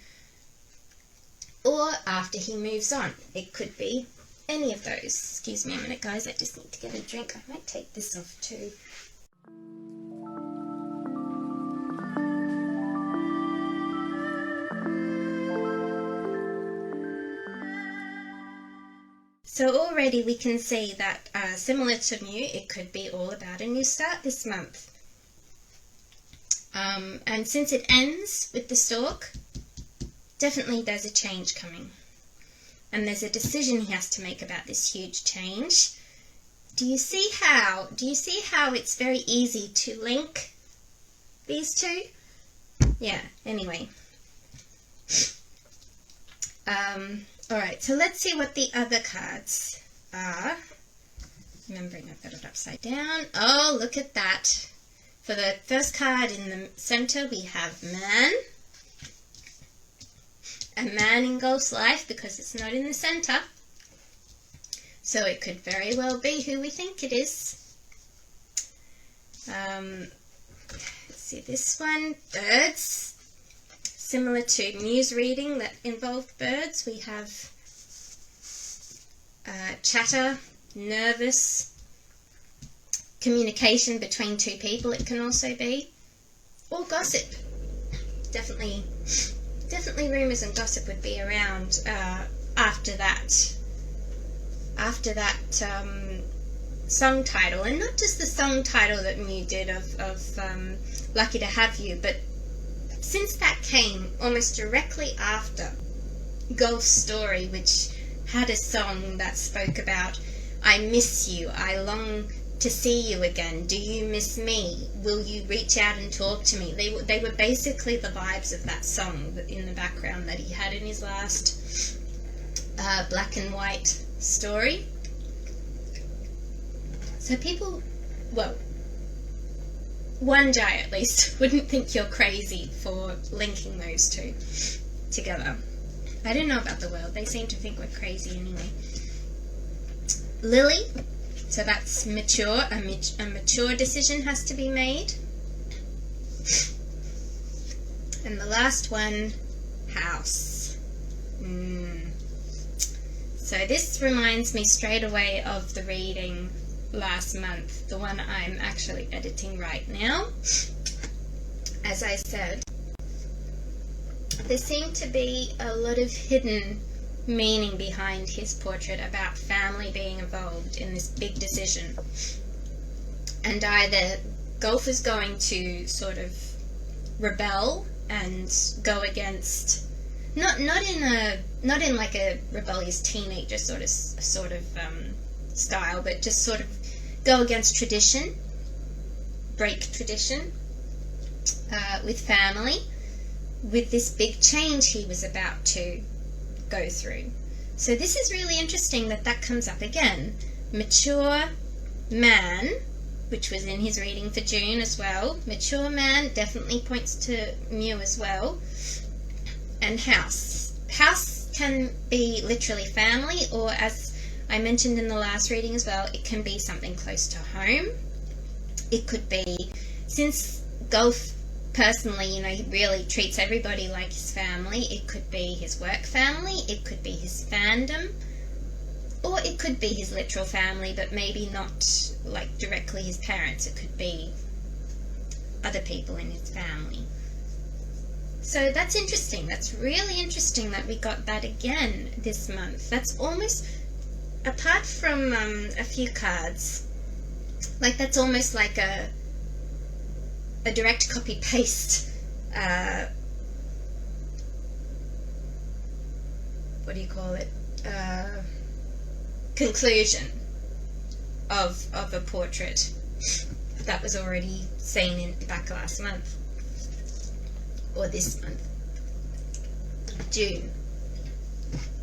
or after he moves on. It could be any of those. Excuse me a minute, guys, I just need to get a drink. I might take this off too. So already we can see that, similar to Mew, it could be all about a new start this month. And since it ends with the stork, definitely there's a change coming. And there's a decision he has to make about this huge change. Do you see how it's very easy to link these two? Yeah, anyway. Alright, so let's see what the other cards are. Remembering I've got it upside down. Oh, look at that. For the first card in the center, we have man. A man in Golf's life, because it's not in the center. So it could very well be who we think it is. Let's see this one. Birds. Similar to Mew's reading that involved birds, we have chatter, nervous, communication between two people it can also be, or gossip. Definitely rumours and gossip would be around after that song title, and not just the song title that Mew did of Lucky to Have You, but since that came almost directly after Golf's story, which had a song that spoke about, I miss you, I long to see you again? Do you miss me? Will you reach out and talk to me? They were basically the vibes of that song in the background that he had in his last black and white story. So people, well, one guy at least wouldn't think you're crazy for linking those two together. I don't know about the world. They seem to think we're crazy anyway. Lily, so that's mature. A mature decision has to be made. And the last one, house. So this reminds me straight away of the reading last month, the one I'm actually editing right now. As I said, there seemed to be a lot of hidden meaning behind his portrait about family being involved in this big decision. And either Gulf is going to sort of rebel and go against, not in like a rebellious teenager sort of style, but just sort of go against tradition, break tradition with family, with this big change he was about to go through. So this is really interesting that comes up again. Mature man, which was in his reading for June as well. Mature man definitely points to Mew as well. And house. House can be literally family, or as I mentioned in the last reading as well, it can be something close to home. It could be, since Gulf personally, he really treats everybody like his family, it could be his work family, it could be his fandom, or it could be his literal family, but maybe not like directly his parents. It could be other people in his family. So that's interesting. That's really interesting that we got that again this month. That's almost, apart from a few cards, like that's almost like a direct copy paste what do you call it, conclusion of a portrait that was already seen back last month, or this month, June.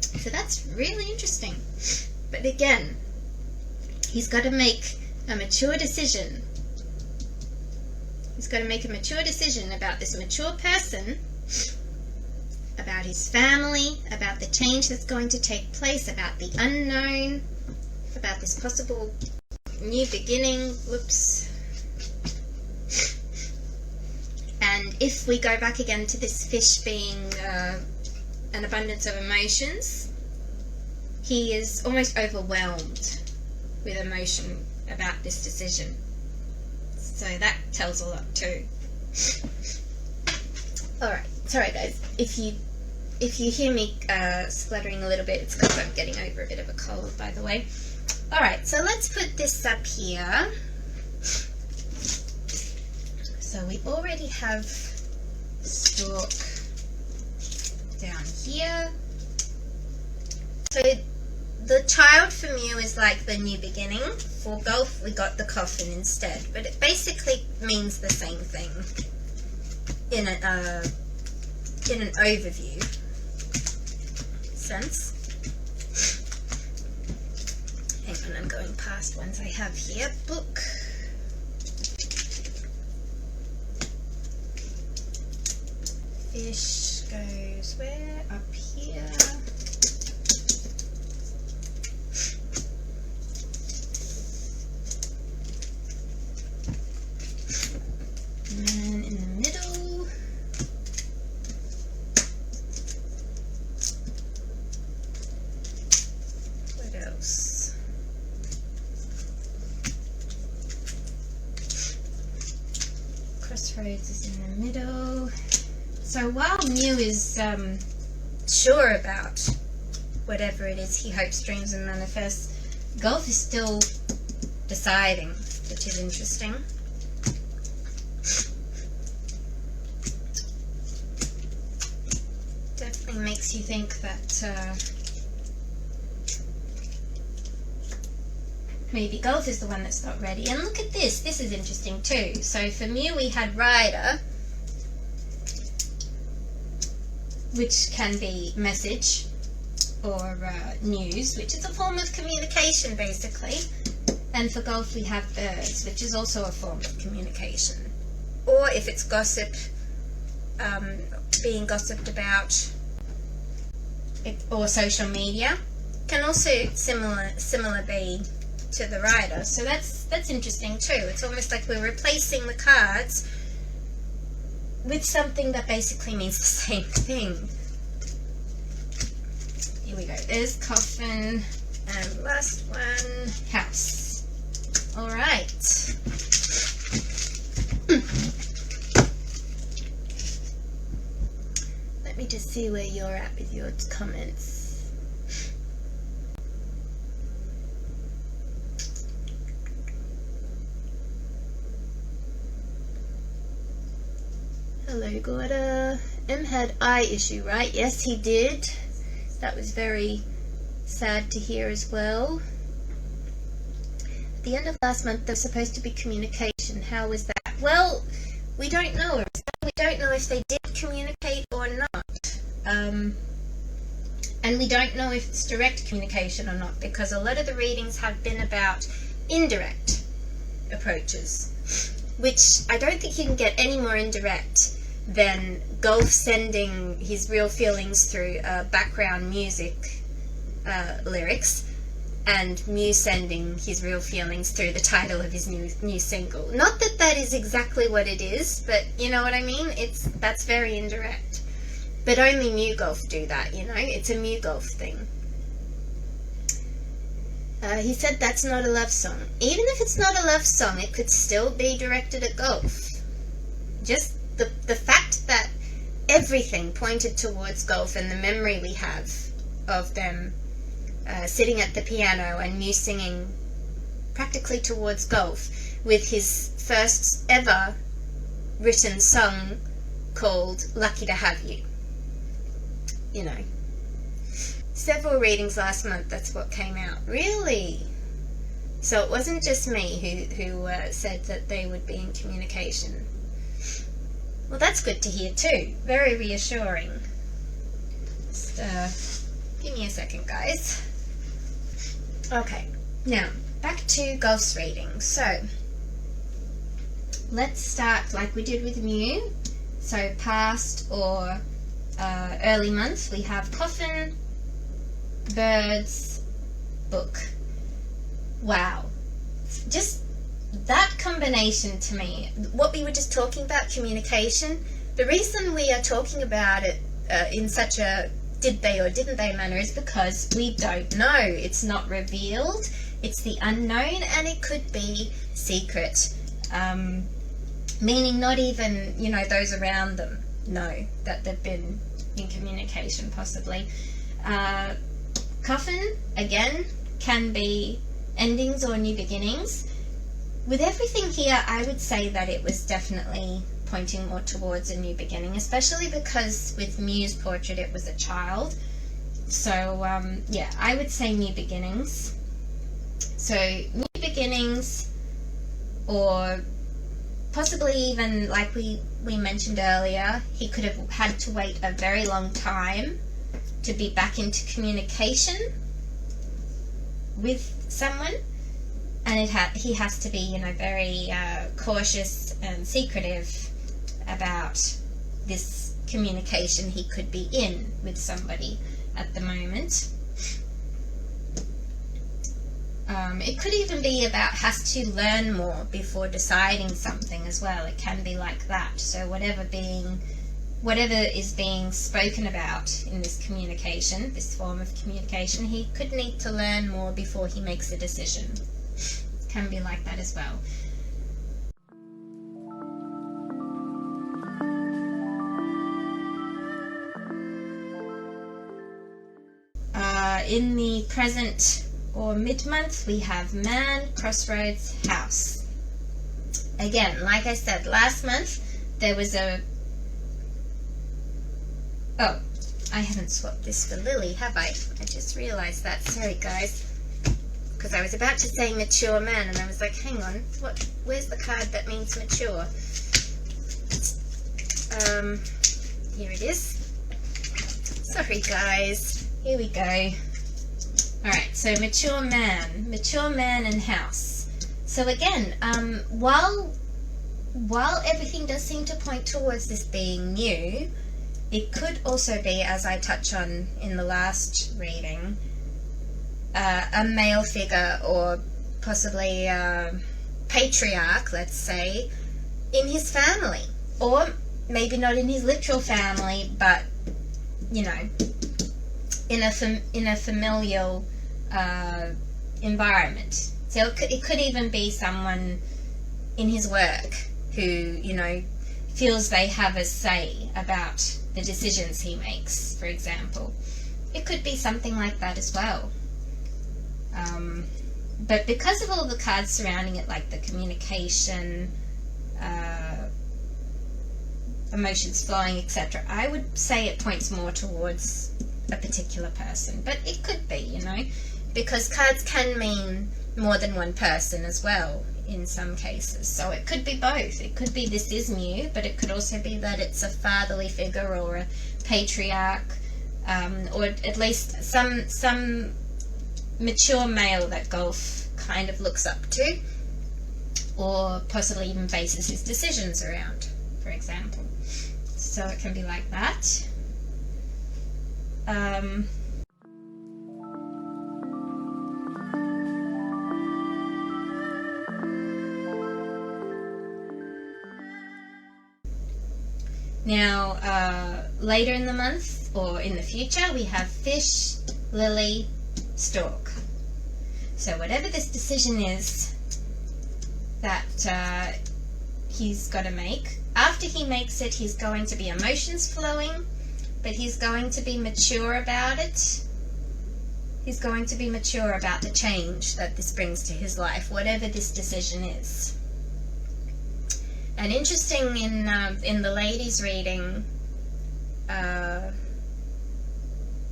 So that's really interesting. But again, he's got to make a mature decision. He's got to make a mature decision about this mature person, about his family, about the change that's going to take place, about the unknown, about this possible new beginning. Whoops. And if we go back again to this fish being an abundance of emotions, he is almost overwhelmed with emotion about this decision. So that tells a lot too. Alright, sorry guys, if you hear me spluttering a little bit, it's because I'm getting over a bit of a cold, by the way. Alright, so let's put this up here. So we already have stalk down here. So the child for Mew is like the new beginning. For Gulf, we got the coffin instead, but it basically means the same thing in an overview sense. Hang on, I'm going past ones I have here. Book. Fish goes where? Up here. Man in the middle. What else? Crossroads is in the middle. So while Mew is sure about whatever it is he hopes, dreams and manifests, Gulf is still deciding, which is interesting. Definitely makes you think that maybe Golf is the one that's not ready. And look at this. This is interesting too. So for Mew we had Rider, which can be message or news, which is a form of communication basically. And for Golf we have Birds, which is also a form of communication. Or if it's gossip, being gossiped about, or social media, can also similar be to the Rider. So that's interesting too. It's almost like we're replacing the cards with something that basically means the same thing. Here we go. There's Coffin, and last one, House. All right. Let me just see where you're at with your comments. Hello, Gorda. M had eye issue, right? Yes, he did. That was very sad to hear as well. At the end of last month, there was supposed to be communication. How was that? Well, we don't know. We don't know if they did communicate or not. And we don't know if it's direct communication or not, because a lot of the readings have been about indirect approaches, which I don't think you can get any more indirect than Golf sending his real feelings through background music lyrics, and Mew sending his real feelings through the title of his new single. Not that that is exactly what it is, but you know what I mean? That's very indirect. But only MewGulf do that, you know? It's a MewGulf thing. He said that's not a love song. Even if it's not a love song, it could still be directed at Golf. Just the fact that everything pointed towards Golf, and the memory we have of them sitting at the piano and Mew singing practically towards Golf with his first ever written song called Lucky to Have You. You know. Several readings last month, that's what came out. Really? So it wasn't just me who said that they would be in communication. Well, that's good to hear too. Very reassuring. Just give me a second, guys. Okay, now back to Golf's reading. So let's start like we did with Mew. So past or early month, we have Coffin, Birds, Book. Wow. Just that combination to me, what we were just talking about, communication, the reason we are talking about it in such a did they or didn't they manner is because we don't know. It's not revealed. It's the unknown, and it could be secret. Meaning not even, you know, those around them know that they've been in communication, possibly. Coffin, again, can be endings or new beginnings. With everything here, I would say that it was definitely pointing more towards a new beginning, especially because with Mew's portrait it was a child. So, yeah, I would say new beginnings. So, new beginnings, or possibly even, like we mentioned earlier, he could have had to wait a very long time to be back into communication with someone. And he has to be, you know, very cautious and secretive about this communication he could be in with somebody at the moment. It could even be about has to learn more before deciding something as well. It can be like that. So whatever is being spoken about in this communication, this form of communication, he could need to learn more before he makes a decision. Can be like that as well. In the present or mid-month, we have Man, Crossroads, House. Again, like I said, last month there was a... Oh, I haven't swapped this for Lily, have I? I just realised that. Sorry, guys. because I was about to say mature man, and I was like, hang on, where's the card that means mature? Here it is. Sorry guys, here we go. Alright, so mature man and house. So again, while everything does seem to point towards this being new, it could also be, as I touch on in the last reading, a male figure, or possibly a patriarch, let's say, in his family. Or maybe not in his literal family, but, you know, in a familial environment. So it could even be someone in his work who, you know, feels they have a say about the decisions he makes, for example. It could be something like that as well. But because of all the cards surrounding it, like the communication, emotions flowing, etc., I would say it points more towards a particular person. But it could be, you know, because cards can mean more than one person as well in some cases. So it could be both. It could be this is new, but it could also be that it's a fatherly figure or a patriarch, or at least some mature male that Gulf kind of looks up to, or possibly even bases his decisions around, for example. So it can be like that. Now, later in the month, or in the future, we have Fish, Lily, Stork. So whatever this decision is that he's got to make, after he makes it, he's going to be emotions flowing, but he's going to be mature about it. He's going to be mature about the change that this brings to his life, whatever this decision is. And interesting in the ladies' reading,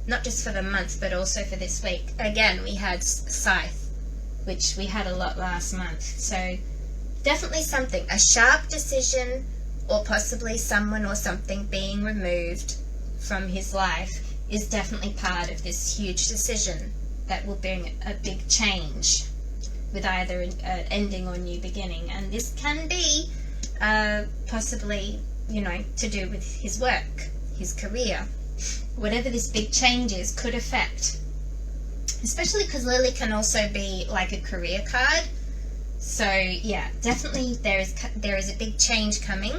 not just for the month, but also for this week, again, we had Scythe, which we had a lot last month. So definitely something, a sharp decision, or possibly someone or something being removed from his life is definitely part of this huge decision that will bring a big change with either an ending or new beginning. And this can be possibly, you know, to do with his work, his career. Whatever this big change is could affect, especially because Lily can also be like a career card. So yeah, definitely there is a big change coming.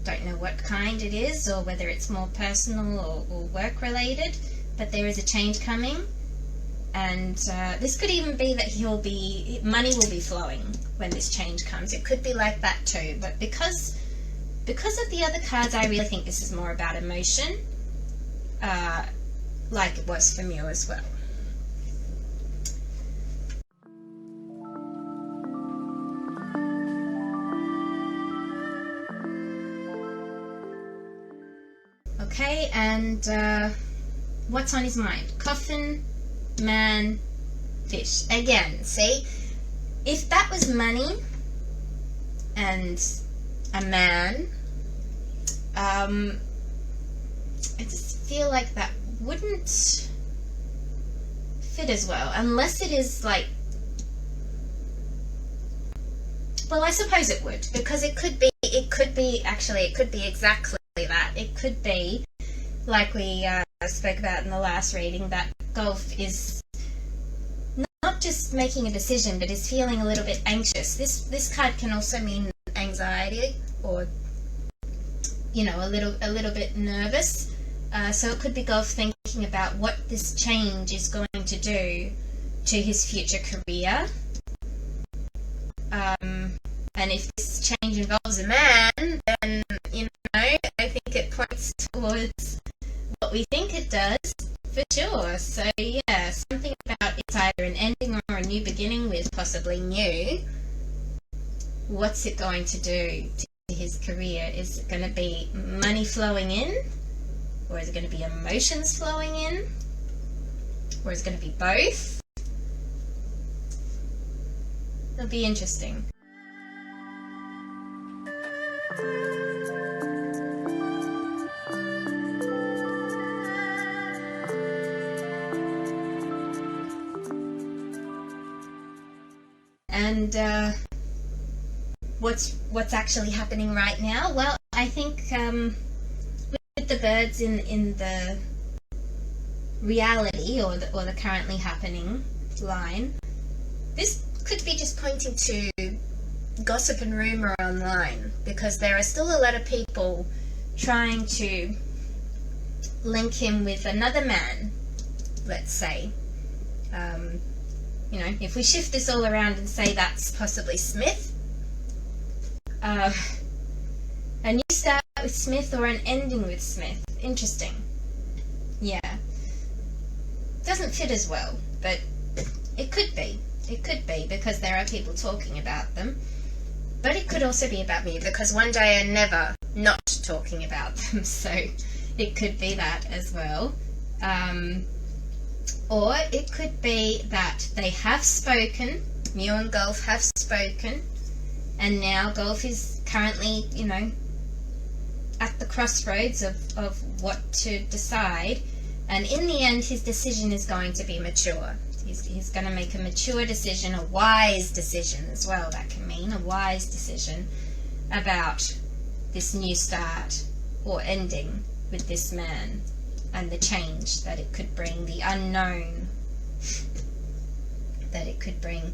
Don't know what kind it is, or whether it's more personal or work related, but there is a change coming. And this could even be that money will be flowing when this change comes. It could be like that too, but because of the other cards, I really think this is more about emotion, like it was for Mew as well. Okay, and what's on his mind? Coffin, man, fish. Again, see, if that was money and a man, I just feel like that wouldn't fit as well, unless it is like, well, I suppose it would, because it could be exactly that. It could be, like we spoke about in the last reading, that Gulf is not just making a decision, but is feeling a little bit anxious. This card can also mean anxiety, or, you know, a little bit nervous. So it could be Gulf thinking about what this change is going to do to his future career. And if this change involves a man, then, you know, I think it points towards what we think it does, for sure. So yeah, something about it's either an ending or a new beginning with possibly new. What's it going to do to his career? Is it going to be money flowing in? Or is it going to be emotions flowing in? Or is it going to be both? It'll be interesting. And what's actually happening right now? Well, I think with the birds in the reality or the currently happening line, this could be just pointing to gossip and rumor online, because there are still a lot of people trying to link him with another man, let's say. You know, if we shift this all around and say that's possibly Smith, a new start with Smith or an ending with Smith. Interesting. Yeah. Doesn't fit as well, but it could be. It could be, because there are people talking about them. But it could also be about me, because one day I'm never not talking about them, so it could be that as well. Or it could be that they have spoken, Mew and Gulf have spoken, and now Gulf is currently, you know, at the crossroads of what to decide, and in the end his decision is going to be mature. He's going to make a mature decision, a wise decision as well, that can mean, a wise decision about this new start or ending with this man, and the change that it could bring, the unknown that it could bring.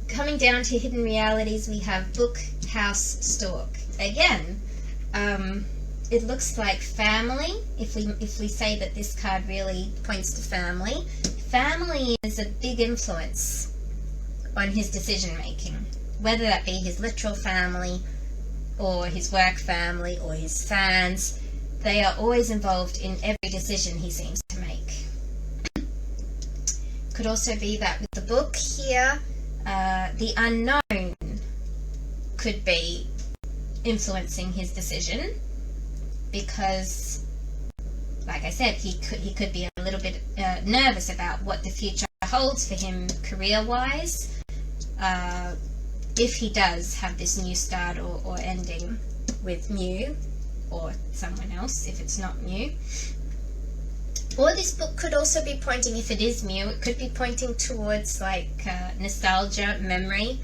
Coming down to hidden realities, we have book, house, stalk. Again, it looks like family. If we say that this card really points to family, family is a big influence on his decision making, whether that be his literal family or his work family or his fans. They are always involved in every decision he seems to make. Could also be that with the book here, the unknown could be influencing his decision, because, like I said, he could be a little bit nervous about what the future holds for him career-wise, if he does have this new start or ending with Mew or someone else, if it's not Mew. Or this book could also be pointing, if it is Mew, it could be pointing towards like nostalgia, memory,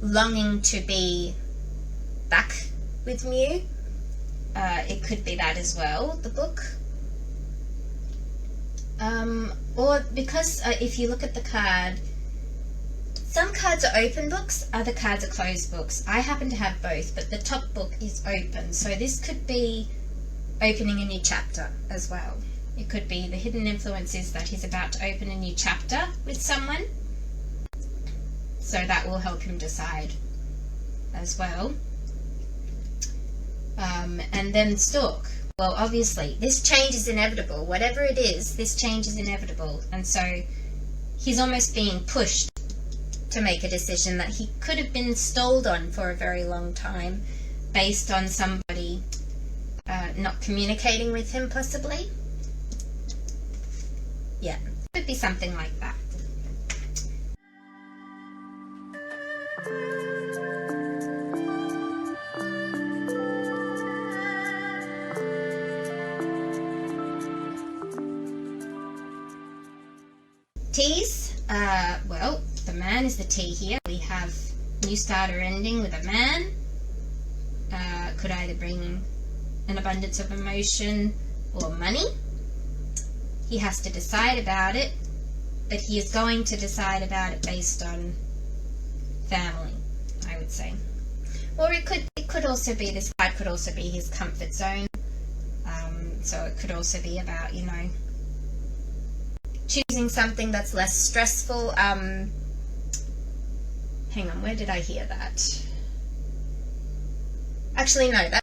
longing to be back with Mew. It could be that as well, the book. Or because if you look at the card, some cards are open books, other cards are closed books. I happen to have both, but the top book is open. So this could be opening a new chapter as well. It could be the hidden influences that he's about to open a new chapter with someone. So that will help him decide as well. And then stalk. Well, obviously, this change is inevitable. Whatever it is, this change is inevitable. And so he's almost being pushed to make a decision that he could have been stalled on for a very long time, based on somebody not communicating with him, possibly. Yeah, could be something like that. T's, well, the man is the T here. We have new starter ending with a man. Could either bring an abundance of emotion or money. He has to decide about it, but he is going to decide about it based on family, I would say. Or it could also be, this card could also be his comfort zone. So it could also be about, you know, choosing something that's less stressful. Hang on, where did I hear that? Actually, no, that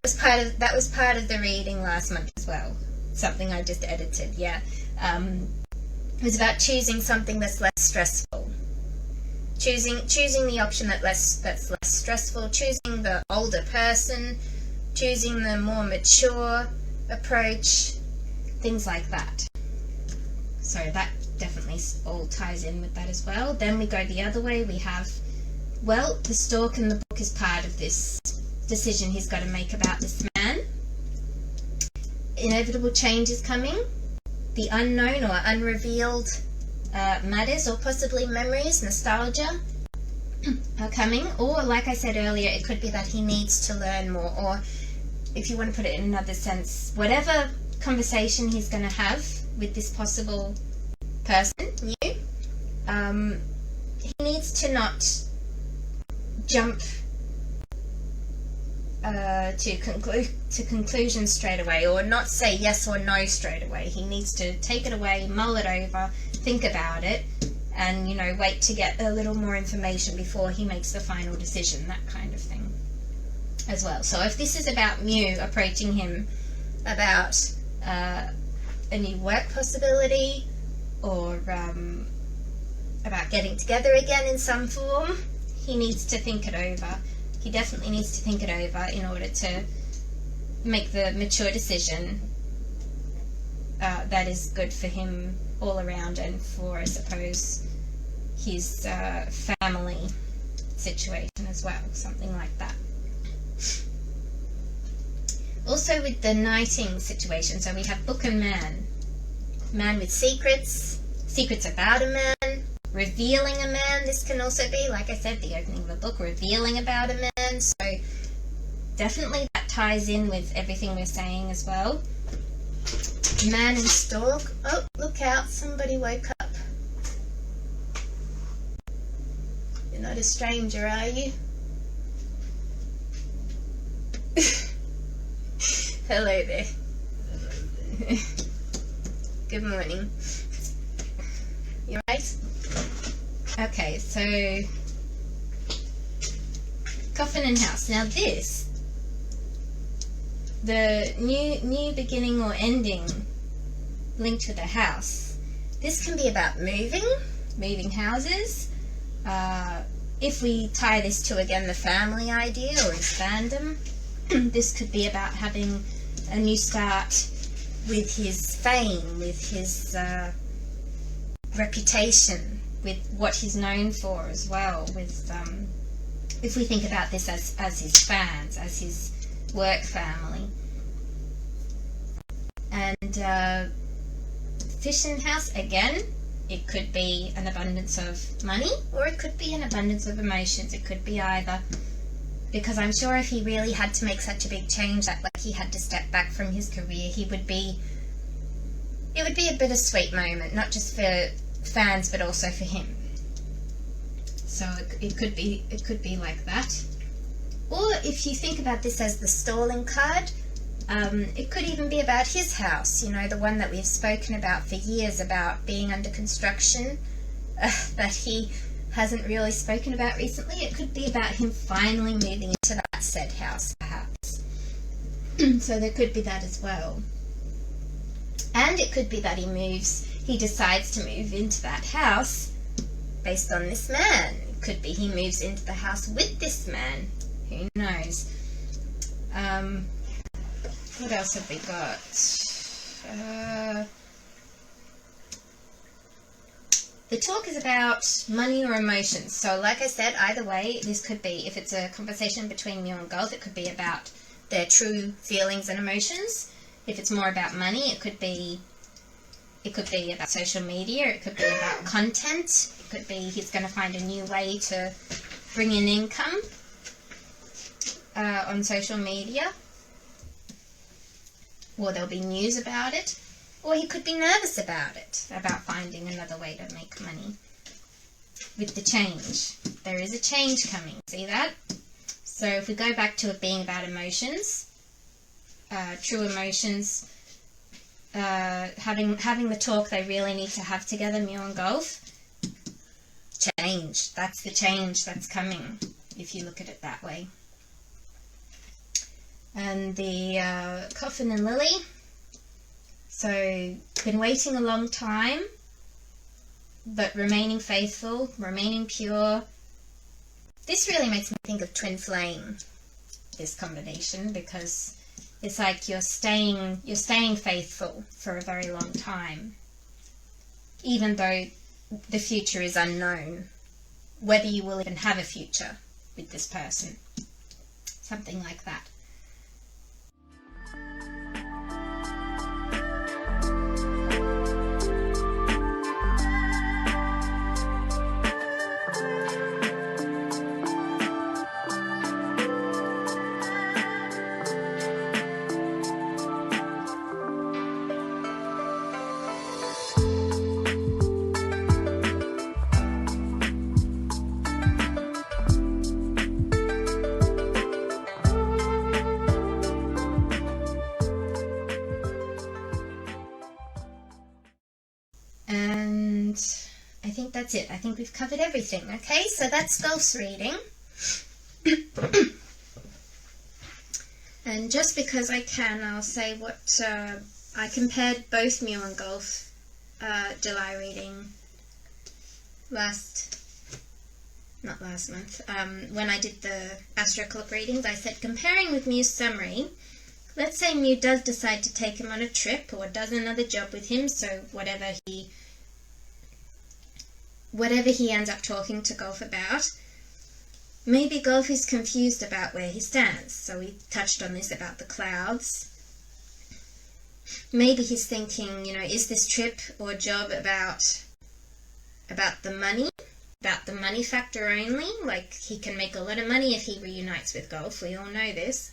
was part of the reading last month as well. Something I just edited, yeah. It was about choosing something that's less stressful. Choosing the option that's less stressful, choosing the older person, choosing the more mature approach, things like that. So that definitely all ties in with that as well. Then we go the other way. We have, well, the stork in the book is part of this decision he's got to make about this man. Inevitable change is coming. The unknown or unrevealed matters, or possibly memories, nostalgia, are coming. Or, like I said earlier, it could be that he needs to learn more, or if you want to put it in another sense, whatever conversation he's going to have with this possible person, you, he needs to not jump to conclusions straight away, or not say yes or no straight away. He needs to take it away, mull it over, think about it, and, you know, wait to get a little more information before he makes the final decision, that kind of thing as well. So if this is about Mew approaching him about a new work possibility, or about getting together again in some form, he needs to think it over. He definitely needs to think it over in order to make the mature decision that is good for him all around, and for, I suppose, his family situation as well, something like that. Also with the knighting situation, so we have book and man. Man with secrets, secrets about a man, revealing a man. This can also be, like I said, the opening of a book, revealing about a man. So definitely that ties in with everything we're saying as well. Man and stork. Oh, look out, somebody woke up. You're not a stranger, are you? Hello there. Good morning. You right? Okay, so coffin and house. Now this, the new beginning or ending linked with a house. This can be about moving houses. If we tie this to, again, the family idea or his fandom, this could be about having a new start with his fame, with his reputation, with what he's known for as well. With if we think about this as his fans, as his work family. And fish and house, again, it could be an abundance of money, or it could be an abundance of emotions. It could be either. Because I'm sure if he really had to make such a big change that, like, he had to step back from his career, it would be a bittersweet moment, not just for fans but also for him. So it could be like that. Or if you think about this as the stalling card, it could even be about his house, you know, the one that we've spoken about for years, about being under construction, that he hasn't really spoken about recently. It could be about him finally moving into that said house, perhaps. So there could be that as well. And it could be that he decides to move into that house based on this man. It could be he moves into the house with this man. Who knows? What else have we got? The talk is about money or emotions. So like I said, either way, this could be, if it's a conversation between MewGulf, it could be about their true feelings and emotions. If it's more about money, it could be about social media, it could be about content, it could be he's going to find a new way to bring in income on social media, or there'll be news about it. Or he could be nervous about it, about finding another way to make money. With the change. There is a change coming. See that? So if we go back to it being about emotions, true emotions, having the talk they really need to have together, MewGulf. Change. That's the change that's coming, if you look at it that way. And the Coffin and Lily. So, been waiting a long time, but remaining faithful, remaining pure. This really makes me think of twin flame, this combination, because it's like you're staying faithful for a very long time, even though the future is unknown, whether you will even have a future with this person. Something like that. And I think that's it. I think we've covered everything. Okay, so that's Golf's reading. And just because I can, I'll say what I compared both Mew and Golf July reading not last month, when I did the Astro Clock readings. I said, comparing with Mew's summary, let's say Mew does decide to take him on a trip or does another job with him, so whatever he ends up talking to Golf about, maybe Golf is confused about where he stands. So we touched on this about the clouds. Maybe he's thinking, is this trip or job about the money? About the money factor only? Like, he can make a lot of money if he reunites with Golf. We all know this.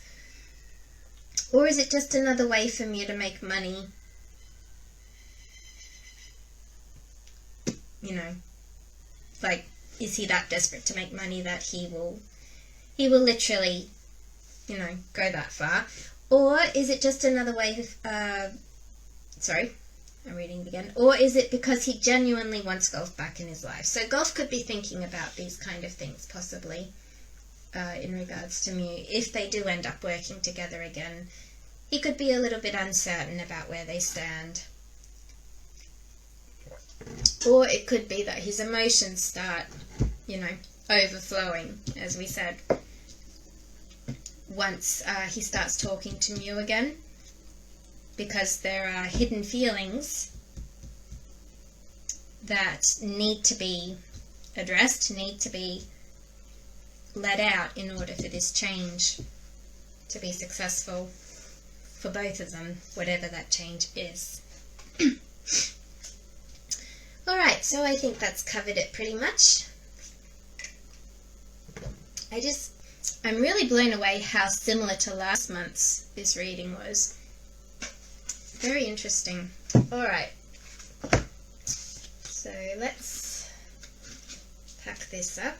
Or is it just another way for Mew to make money? Like, is he that desperate to make money that he will literally, go that far? Or is it just another way sorry, I'm reading it again. Or is it because he genuinely wants Golf back in his life? So Golf could be thinking about these kind of things, possibly, in regards to Mew. If they do end up working together again, he could be a little bit uncertain about where they stand. Or it could be that his emotions start, overflowing, as we said, once he starts talking to Mew again, because there are hidden feelings that need to be addressed, need to be let out in order for this change to be successful for both of them, whatever that change is. Alright, so I think that's covered it pretty much. I'm really blown away how similar to last month's this reading was. Very interesting. Alright, so let's pack this up.